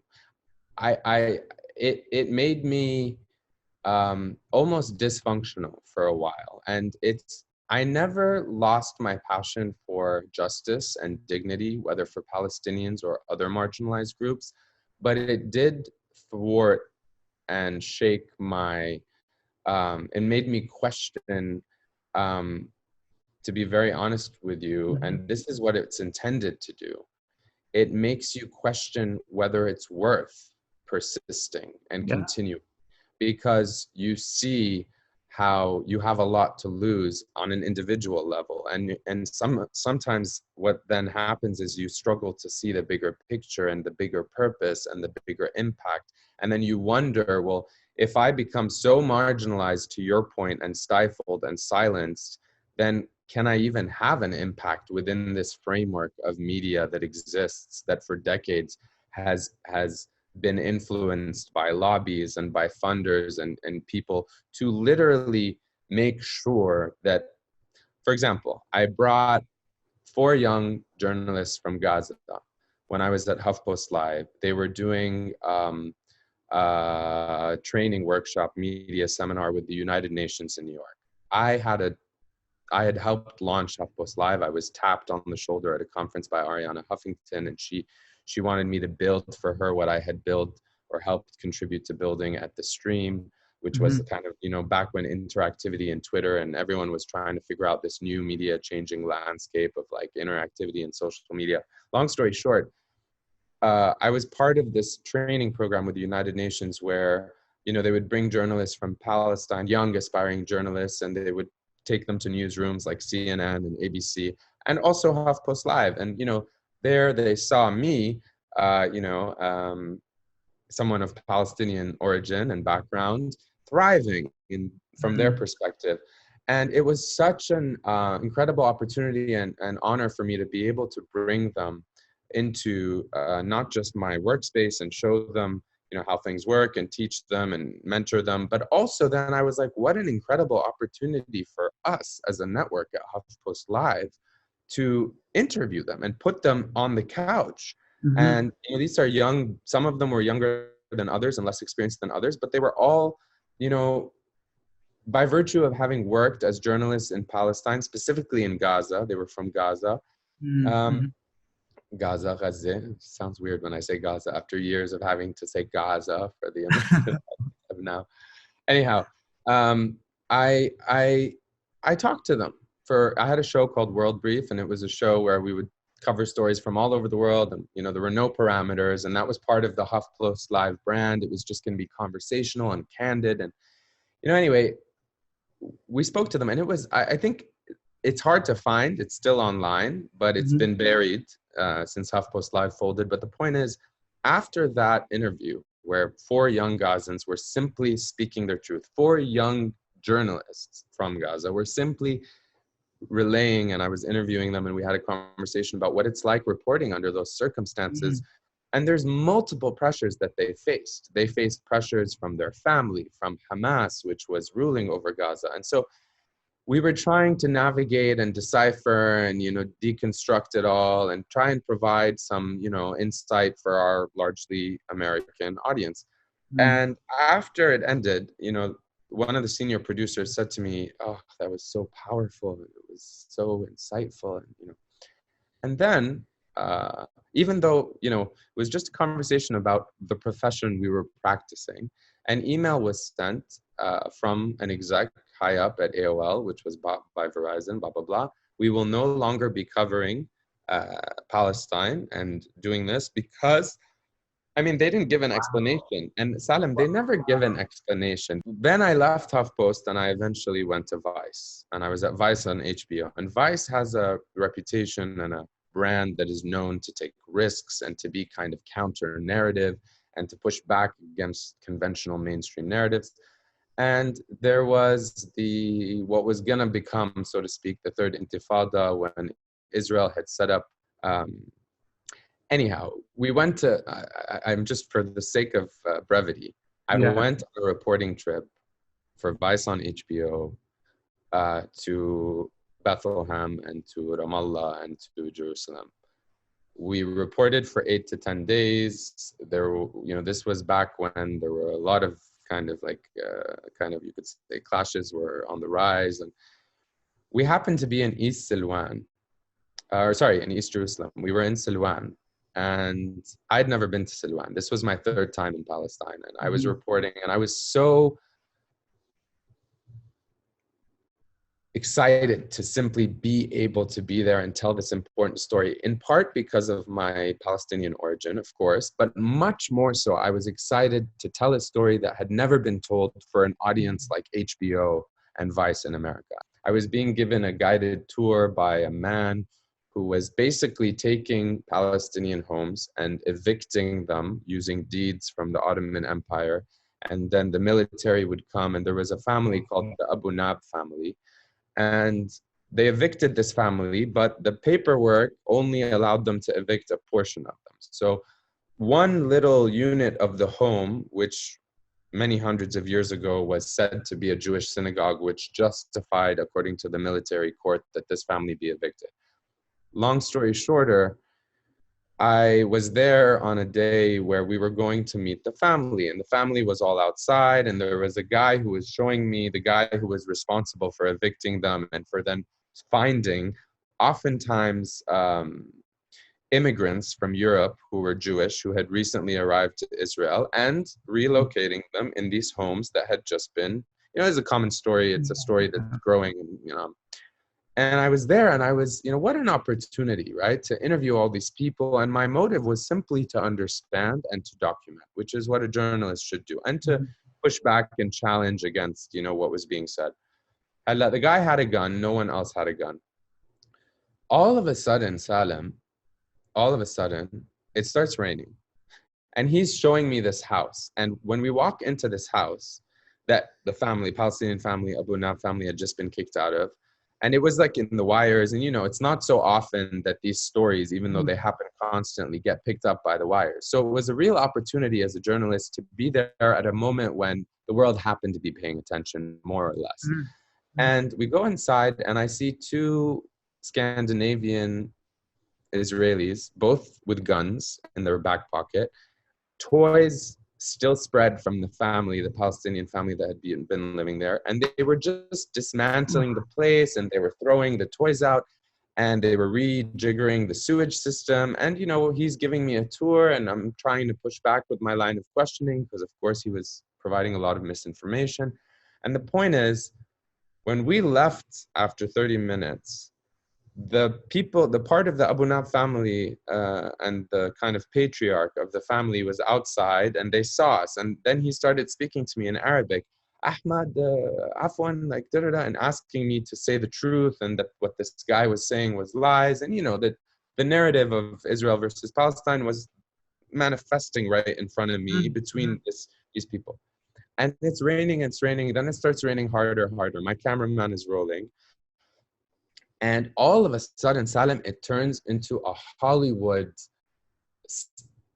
it made me almost dysfunctional for a while. And I never lost my passion for justice and dignity, whether for Palestinians or other marginalized groups, but it did thwart and shake it made me question, to be very honest with you, and this is what it's intended to do. It makes you question whether it's worth persisting and continue, because you see how you have a lot to lose on an individual level. And sometimes what then happens is you struggle to see the bigger picture and the bigger purpose and the bigger impact. And then you wonder, well, if I become so marginalized, to your point, and stifled and silenced, then can I even have an impact within this framework of media that exists, that for decades has been influenced by lobbies and by funders and people to literally make sure that, for example, I brought 4 young journalists from Gaza when I was at HuffPost Live. They were doing a training workshop media seminar with the United Nations in New York. I had helped launch HuffPost Live. I was tapped on the shoulder at a conference by Ariana Huffington, and she wanted me to build for her what I had built or helped contribute to building at The Stream, which was kind of, back when interactivity and Twitter and everyone was trying to figure out this new media changing landscape of like interactivity and social media. Long story short, I was part of this training program with the United Nations where, they would bring journalists from Palestine, young aspiring journalists, and they would take them to newsrooms like CNN and ABC, and also HuffPost Live. And, there they saw me, someone of Palestinian origin and background, thriving from their perspective. And it was such an incredible opportunity and honor for me to be able to bring them into not just my workspace and show them, you know, how things work and teach them and mentor them, but also then I was like, what an incredible opportunity for us as a network at HuffPost Live to interview them and put them on the couch. Mm-hmm. And you know, these are young, some of them were younger than others and less experienced than others, but they were all, you know, by virtue of having worked as journalists in Palestine, specifically in Gaza, they were from Gaza. Mm-hmm. Gaza, sounds weird when I say Gaza after years of having to say Gaza for the amount of now. Anyhow, I talked to them I had a show called World Brief, and it was a show where we would cover stories from all over the world, and you know, there were no parameters, and that was part of the HuffPost Live brand. It was just going to be conversational and candid, and you know, anyway, we spoke to them, and it was, I think it's hard to find. It's still online, but it's been buried since HuffPost Live folded. But the point is, after that interview, where 4 young Gazans were simply speaking their truth, 4 young journalists from Gaza were simply relaying, and I was interviewing them, and we had a conversation about what it's like reporting under those circumstances. And there's multiple pressures that they faced. They faced pressures from their family, from Hamas, which was ruling over Gaza. And so we were trying to navigate and decipher and, you know, deconstruct it all and try and provide some, you know, insight for our largely American audience. And after it ended, you know, one of the senior producers said to me, "Oh, that was so powerful. It was so insightful." And, you know, and then, even though, you know, it was just a conversation about the profession we were practicing, an email was sent from an exec high up at AOL, which was bought by Verizon, blah, blah, blah. We will no longer be covering Palestine and doing this because, I mean, they didn't give an explanation. And Salim, they never give an explanation. Then I left HuffPost and I eventually went to Vice. And I was at Vice on HBO. And Vice has a reputation and a brand that is known to take risks and to be kind of counter narrative and to push back against conventional mainstream narratives. And there was what was going to become, so to speak, the third intifada when Israel had set up. Anyhow, we went to, I'm just for the sake of brevity, I went on a reporting trip for Vice on HBO to Bethlehem and to Ramallah and to Jerusalem. We reported for 8 to 10 days. There, you know, this was back when there were a lot of kind of you could say clashes were on the rise. And we happened to be in East Silwan, in East Jerusalem. We were in Silwan, and I'd never been to Silwan. This was my 3rd time in Palestine, and I was reporting, and I was so excited to simply be able to be there and tell this important story, in part because of my Palestinian origin, of course, but much more so, I was excited to tell a story that had never been told for an audience like HBO and Vice in America. I was being given a guided tour by a man who was basically taking Palestinian homes and evicting them using deeds from the Ottoman Empire. And then the military would come, and there was a family called the Abu Nab family. And they evicted this family, but the paperwork only allowed them to evict a portion of them. So one little unit of the home, which many hundreds of years ago was said to be a Jewish synagogue, which justified, according to the military court, that this family be evicted. Long story shorter, I was there on a day where we were going to meet the family, and the family was all outside, and there was a guy who was showing me the guy who was responsible for evicting them and for then finding oftentimes immigrants from Europe who were Jewish, who had recently arrived to Israel, and relocating them in these homes that had just been, you know, it's a common story. It's a story that's growing, you know. And I was there, and I was, you know, what an opportunity, right? To interview all these people. And my motive was simply to understand and to document, which is what a journalist should do, and to push back and challenge against, you know, what was being said. The guy had a gun. No one else had a gun. All of a sudden, Salim, it starts raining. And he's showing me this house. And when we walk into this house, that the family, Palestinian family, Abu Nab family, had just been kicked out of. And it was like in the wires, and it's not so often that these stories, even though they happen constantly, get picked up by the wires. So it was a real opportunity as a journalist to be there at a moment when the world happened to be paying attention, more or less. And we go inside, and I see two Scandinavian Israelis, both with guns in their back pocket, toys still spread from the family, the Palestinian family that had been living there. And they were just dismantling the place, and they were throwing the toys out, and they were rejiggering the sewage system. And, he's giving me a tour, and I'm trying to push back with my line of questioning because, of course, he was providing a lot of misinformation. And the point is, when we left after 30 minutes, the part of the Abu Nab family and the kind of patriarch of the family was outside, and they saw us. And then he started speaking to me in Arabic, Ahmad, afwan, like da-da-da, and asking me to say the truth, and that what this guy was saying was lies. And that the narrative of Israel versus Palestine was manifesting right in front of me between these people. And it's raining, then it starts raining harder. My cameraman is rolling. And all of a sudden, Salim, it turns into a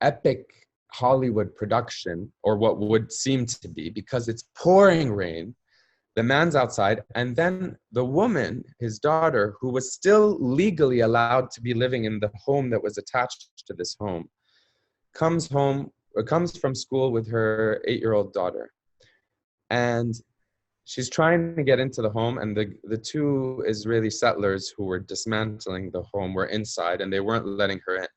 epic Hollywood production, or what would seem to be, because it's pouring rain. The man's outside, and then the woman, his daughter, who was still legally allowed to be living in the home that was attached to this home, comes from school with her 8-year-old daughter. And she's trying to get into the home, and the two Israeli settlers who were dismantling the home were inside, and they weren't letting her in.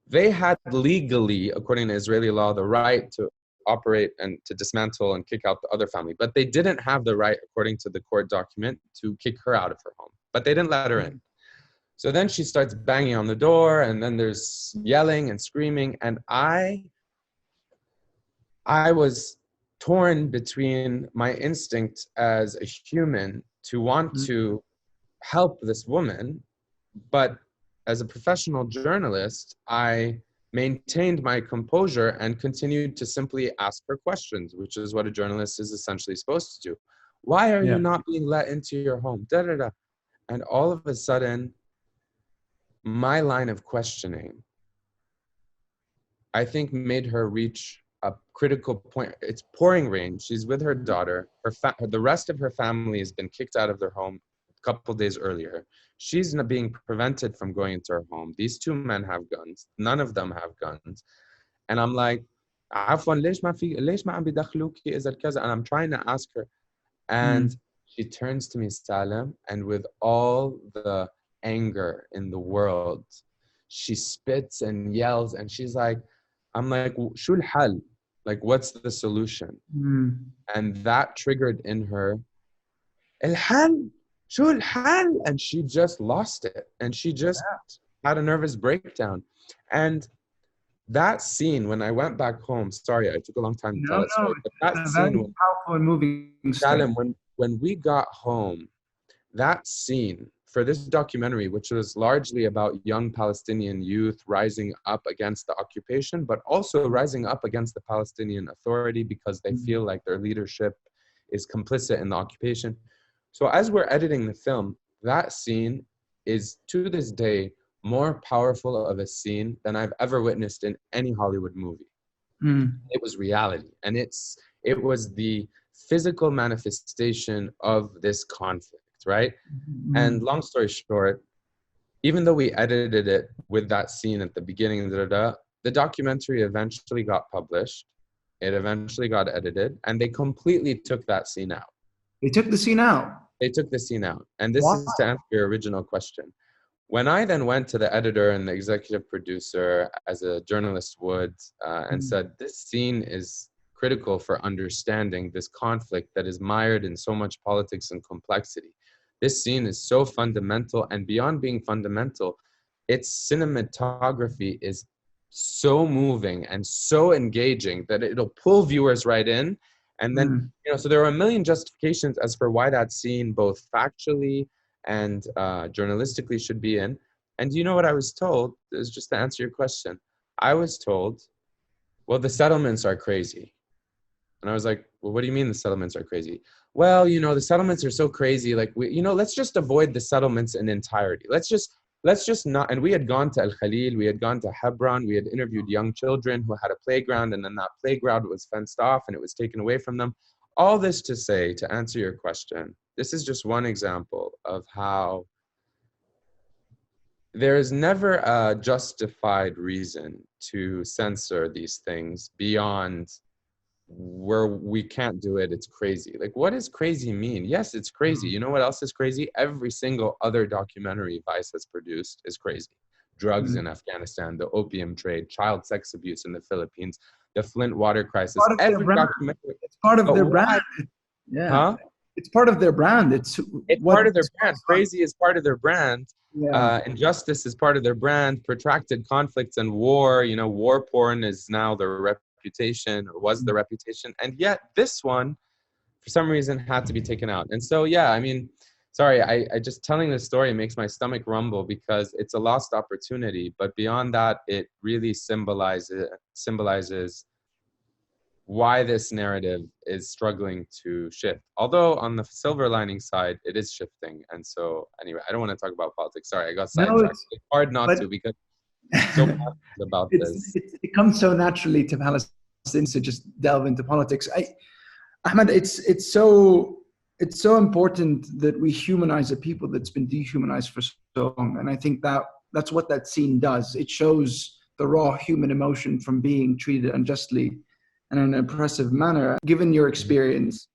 They had legally, according to Israeli law, the right to operate and to dismantle and kick out the other family, but they didn't have the right, according to the court document, to kick her out of her home. But they didn't let her in. So then she starts banging on the door, and then there's yelling and screaming, and I was torn between my instinct as a human to want to help this woman, but as a professional journalist, I maintained my composure and continued to simply ask her questions, which is what a journalist is essentially supposed to do. Why are you not being let into your home? Da, da, da. And all of a sudden, my line of questioning, I think, made her reach a critical point. It's pouring rain. She's with her daughter. The rest of her family has been kicked out of their home a couple of days earlier. She's not being prevented from going into her home. These two men have guns. None of them have guns. And I'm like, عفواً, ليش ما عم بيدخلوكي إذا كذا? And I'm trying to ask her. And she turns to me, Salim, and with all the anger in the world, she spits and yells, and she's like, I'm like, شو الحل? Like, what's the solution? And that triggered in her, الحل? شو الحل? And she just lost it. And she just had a nervous breakdown. And that scene, when I went back home, sorry, I took a long time to tell that story, but that scene, very powerful and moving Salim, when we got home, that scene for this documentary, which was largely about young Palestinian youth rising up against the occupation, but also rising up against the Palestinian Authority because they feel like their leadership is complicit in the occupation. So as we're editing the film, that scene is, to this day, more powerful of a scene than I've ever witnessed in any Hollywood movie. It was reality, and it was the physical manifestation of this conflict, right? And long story short, even though we edited it with that scene at the beginning, the documentary eventually got published. It eventually got edited, and they completely took that scene out. They took the scene out? They took the scene out. And this is to answer your original question. When I then went to the editor and the executive producer, as a journalist would, and said, this scene is critical for understanding this conflict that is mired in so much politics and complexity. This scene is so fundamental, and beyond being fundamental, its cinematography is so moving and so engaging that it'll pull viewers right in. And then, so there are a million justifications as for why that scene, both factually and journalistically, should be in. And you know what I was told? Is just to answer your question. I was told, well, the settlements are crazy. And I was like, well, what do you mean the settlements are crazy? Well, the settlements are so crazy. Like, let's just avoid the settlements in entirety. Let's just not. And we had gone to Al Khalil, we had gone to Hebron, we had interviewed young children who had a playground, and then that playground was fenced off and it was taken away from them. All this to say, to answer your question, this is just one example of how there is never a justified reason to censor these things beyond where we can't do it. It's crazy. Like, what does crazy mean? Yes, it's crazy. You know what else is crazy? Every single other documentary Vice has produced is crazy. Drugs in Afghanistan, the opium trade, child sex abuse in the Philippines, the Flint water crisis. Every documentary. It's part of their brand. Yeah. Huh? It's part of their brand. It's part of their brand. Crazy is part of their brand. Yeah. Injustice is part of their brand. Protracted conflicts and war, war porn is now their reputation, or was the reputation. And yet this one, for some reason, had to be taken out. And so, yeah, I mean, sorry, I just telling this story makes my stomach rumble because it's a lost opportunity. But beyond that, it really symbolizes why this narrative is struggling to shift. Although on the silver lining side, it is shifting. And so anyway, I don't want to talk about politics. Sorry, I got sidetracked. It's hard not to because I'm so passionate about this. It comes so naturally to Palestinians to just delve into politics. Ahmed, it's so important that we humanize a people that's been dehumanized for so long. And I think that's what that scene does. It shows the raw human emotion from being treated unjustly and in an oppressive manner. Given your experience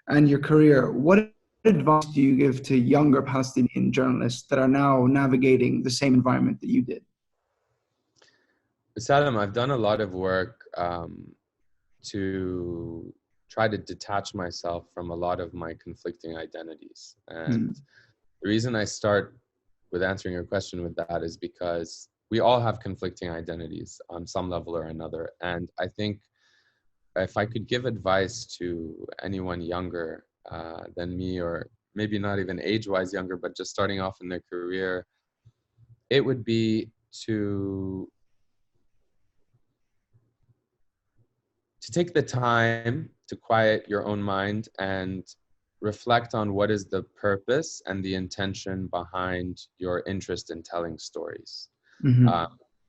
and your career, what advice do you give to younger Palestinian journalists that are now navigating the same environment that you did? Salam, I've done a lot of work to try to detach myself from a lot of my conflicting identities. And the reason I start with answering your question with that is because we all have conflicting identities on some level or another. And I think if I could give advice to anyone younger than me, or maybe not even age-wise younger, but just starting off in their career, it would be to take the time to quiet your own mind and reflect on what is the purpose and the intention behind your interest in telling stories.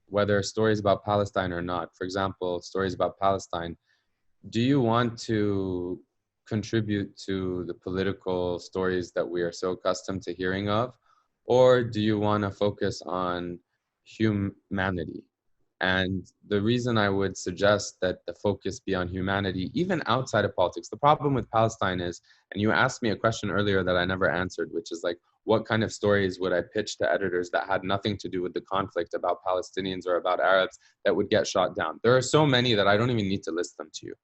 Whether stories about Palestine or not. For example, stories about Palestine. Do you want to contribute to the political stories that we are so accustomed to hearing of? Or do you want to focus on humanity? And the reason I would suggest that the focus be on humanity, even outside of politics, the problem with Palestine is, and you asked me a question earlier that I never answered, which is like, what kind of stories would I pitch to editors that had nothing to do with the conflict about Palestinians or about Arabs that would get shot down? There are so many that I don't even need to list them to you.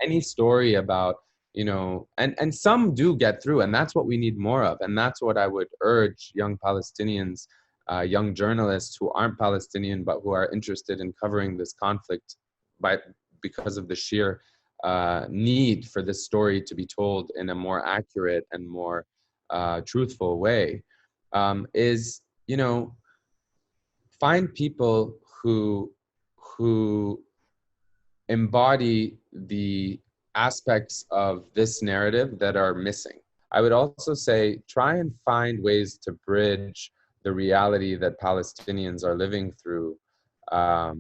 Any story about, and some do get through, and that's what we need more of. And that's what I would urge young Palestinians, young journalists who aren't Palestinian, but who are interested in covering this conflict because of the sheer need for this story to be told in a more accurate and more truthful way, is, find people who embody the aspects of this narrative that are missing. I would also say, try and find ways to bridge the reality that Palestinians are living through, that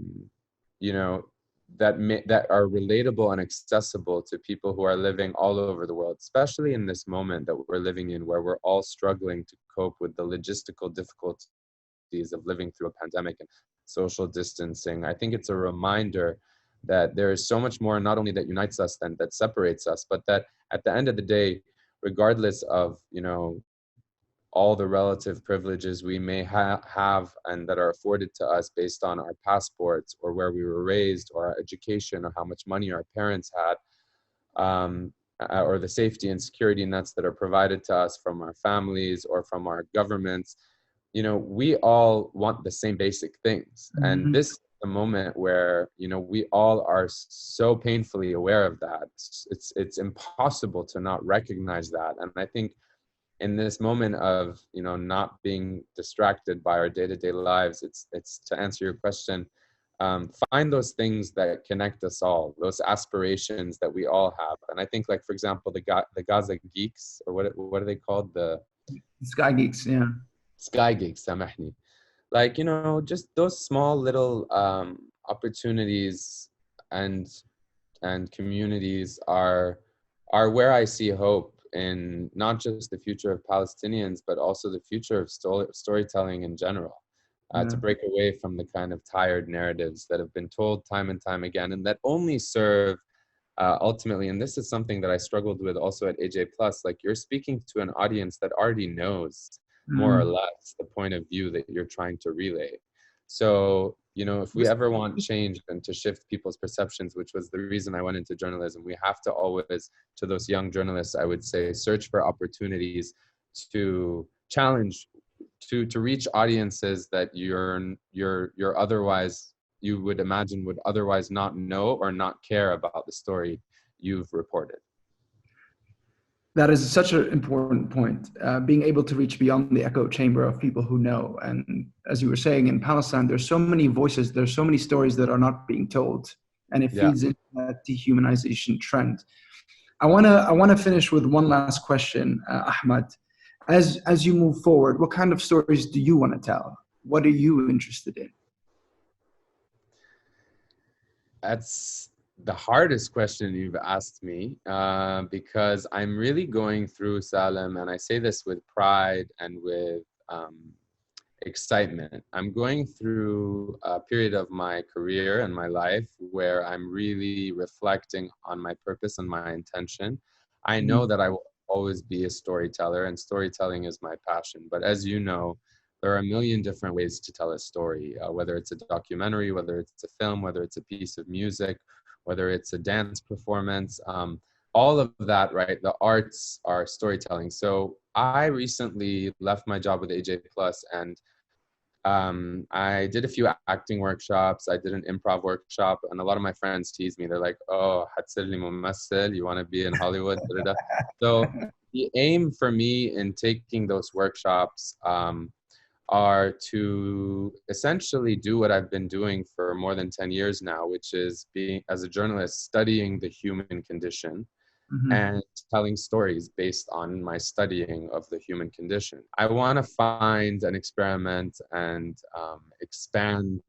are relatable and accessible to people who are living all over the world, especially in this moment that we're living in, where we're all struggling to cope with the logistical difficulties of living through a pandemic and social distancing. I think it's a reminder that there is so much more, not only that unites us than that separates us, but that at the end of the day, regardless of, all the relative privileges we may have and that are afforded to us based on our passports or where we were raised or our education or how much money our parents had, or the safety and security nets that are provided to us from our families or from our governments, we all want the same basic things. And this is the moment where, we all are so painfully aware of that. It's impossible to not recognize that. And I think in this moment of, not being distracted by our day-to-day lives, it's to answer your question, find those things that connect us all, those aspirations that we all have. And I think, like, for example, the Gaza Geeks, or what are they called? The Sky Geeks, yeah. Sky Geeks, samahni. Like, you know, just those small little opportunities and communities are where I see hope in not just the future of Palestinians, but also the future of storytelling in general. To break away from the kind of tired narratives that have been told time and time again, and that only serve ultimately, and this is something that I struggled with also at AJ Plus, like, you're speaking to an audience that already knows more or less the point of view that you're trying to relay. So, you know, if we ever want change and to shift people's perceptions, which was the reason I went into journalism, we have to always, to those young journalists, I would say, search for opportunities to challenge, to reach audiences that you're otherwise, you would imagine would otherwise not know or not care about the story you've reported. That is such an important point, being able to reach beyond the echo chamber of people who know. And as you were saying, in Palestine, there's so many voices, there's so many stories that are not being told, and it feeds into that dehumanization trend. I wanna finish with one last question, Ahmed. As you move forward, what kind of stories do you want to tell? What are you interested in? That's the hardest question you've asked me, because I'm really going through, Salem, and I say this with pride and with excitement. I'm going through a period of my career and my life where I'm really reflecting on my purpose and my intention. I know that I will always be a storyteller, and storytelling is my passion. But as you know, there are a million different ways to tell a story, whether it's a documentary, whether it's a film, whether it's a piece of music, whether it's a dance performance, all of that, right? The arts are storytelling. So I recently left my job with AJ Plus, and I did a few acting workshops. I did an improv workshop, and a lot of my friends tease me. They're like, "Oh, hatsirli mumassil, you want to be in Hollywood?" So the aim for me in taking those workshops are to essentially do what I've been doing for more than 10 years now, which is being, as a journalist, studying the human condition and telling stories based on my studying of the human condition. I want to find and experiment and expand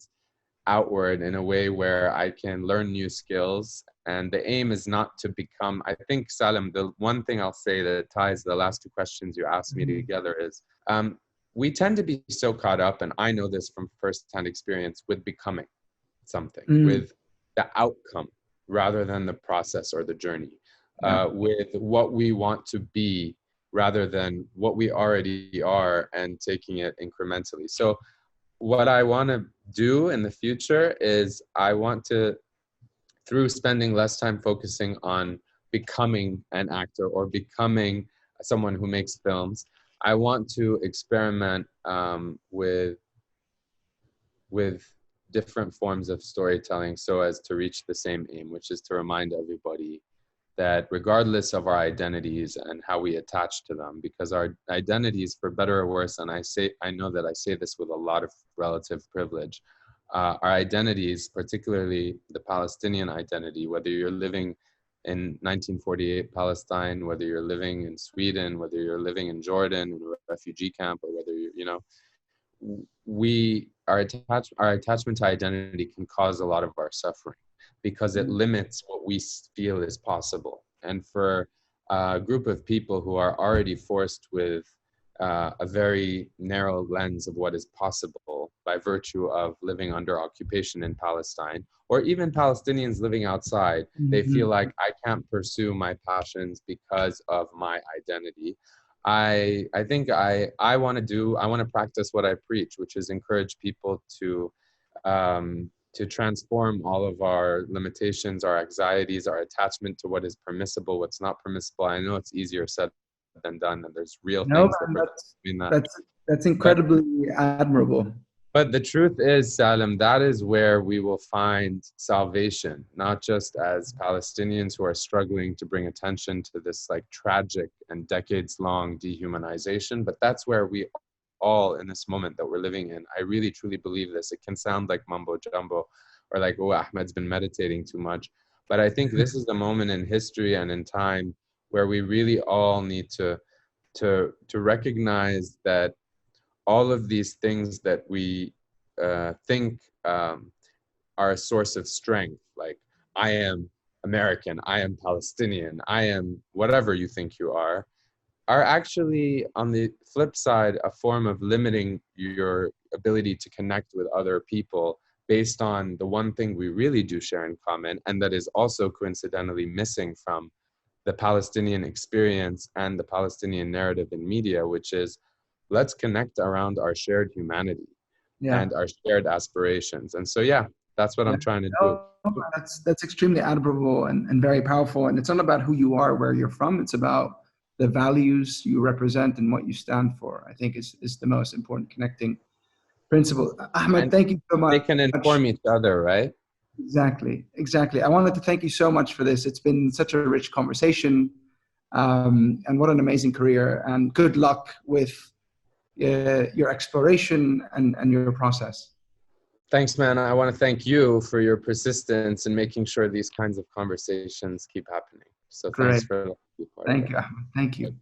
outward in a way where I can learn new skills. And the aim is not to become, I think, Salem, the one thing I'll say that ties the last two questions you asked me together is, we tend to be so caught up, and I know this from firsthand experience, with becoming something, with the outcome rather than the process or the journey, with what we want to be rather than what we already are, and taking it incrementally. So what I want to do in the future is I want to, through spending less time focusing on becoming an actor or becoming someone who makes films, I want to experiment with different forms of storytelling so as to reach the same aim, which is to remind everybody that regardless of our identities and how we attach to them, because our identities, for better or worse, and I know that I say this with a lot of relative privilege, our identities, particularly the Palestinian identity, whether you're living in 1948 Palestine, whether you're living in Sweden, whether you're living in Jordan in a refugee camp, or whether you're, you know, our attachment to identity can cause a lot of our suffering because it limits what we feel is possible. And for a group of people who are already forced with a very narrow lens of what is possible by virtue of living under occupation in Palestine, or even Palestinians living outside, they feel like, I can't pursue my passions because of my identity. I think I want to practice what I preach, which is encourage people to transform all of our limitations, our anxieties, our attachment to what is permissible, what's not permissible. I know it's easier said than done, and there's real things that's incredibly admirable. But the truth is, Salem, that is where we will find salvation, not just as Palestinians who are struggling to bring attention to this like tragic and decades-long dehumanization, but that's where we all, in this moment that we're living in, I really truly believe this. It can sound like mumbo jumbo, or like, oh, Ahmed's been meditating too much. But I think this is the moment in history and in time where we really all need to recognize that all of these things that we think are a source of strength, like I am American, I am Palestinian, I am whatever you think you are actually, on the flip side, a form of limiting your ability to connect with other people based on the one thing we really do share in common, and that is also coincidentally missing from the Palestinian experience and the Palestinian narrative in media, which is let's connect around our shared humanity Yeah. and our shared aspirations. And so, yeah, that's what I'm trying to do. That's extremely admirable and very powerful. And it's not about who you are, where you're from. It's about the values you represent and what you stand for. I think is the most important connecting principle. Ahmed, And thank you so much. they can inform each other, right? Exactly. I wanted to thank you so much for this. It's been such a rich conversation, and what an amazing career. And good luck with your exploration and your process. Thanks, man. I want to thank you for your persistence in making sure these kinds of conversations keep happening. So Great. thanks for being part of it. Thank you, Ahmed. Thank you.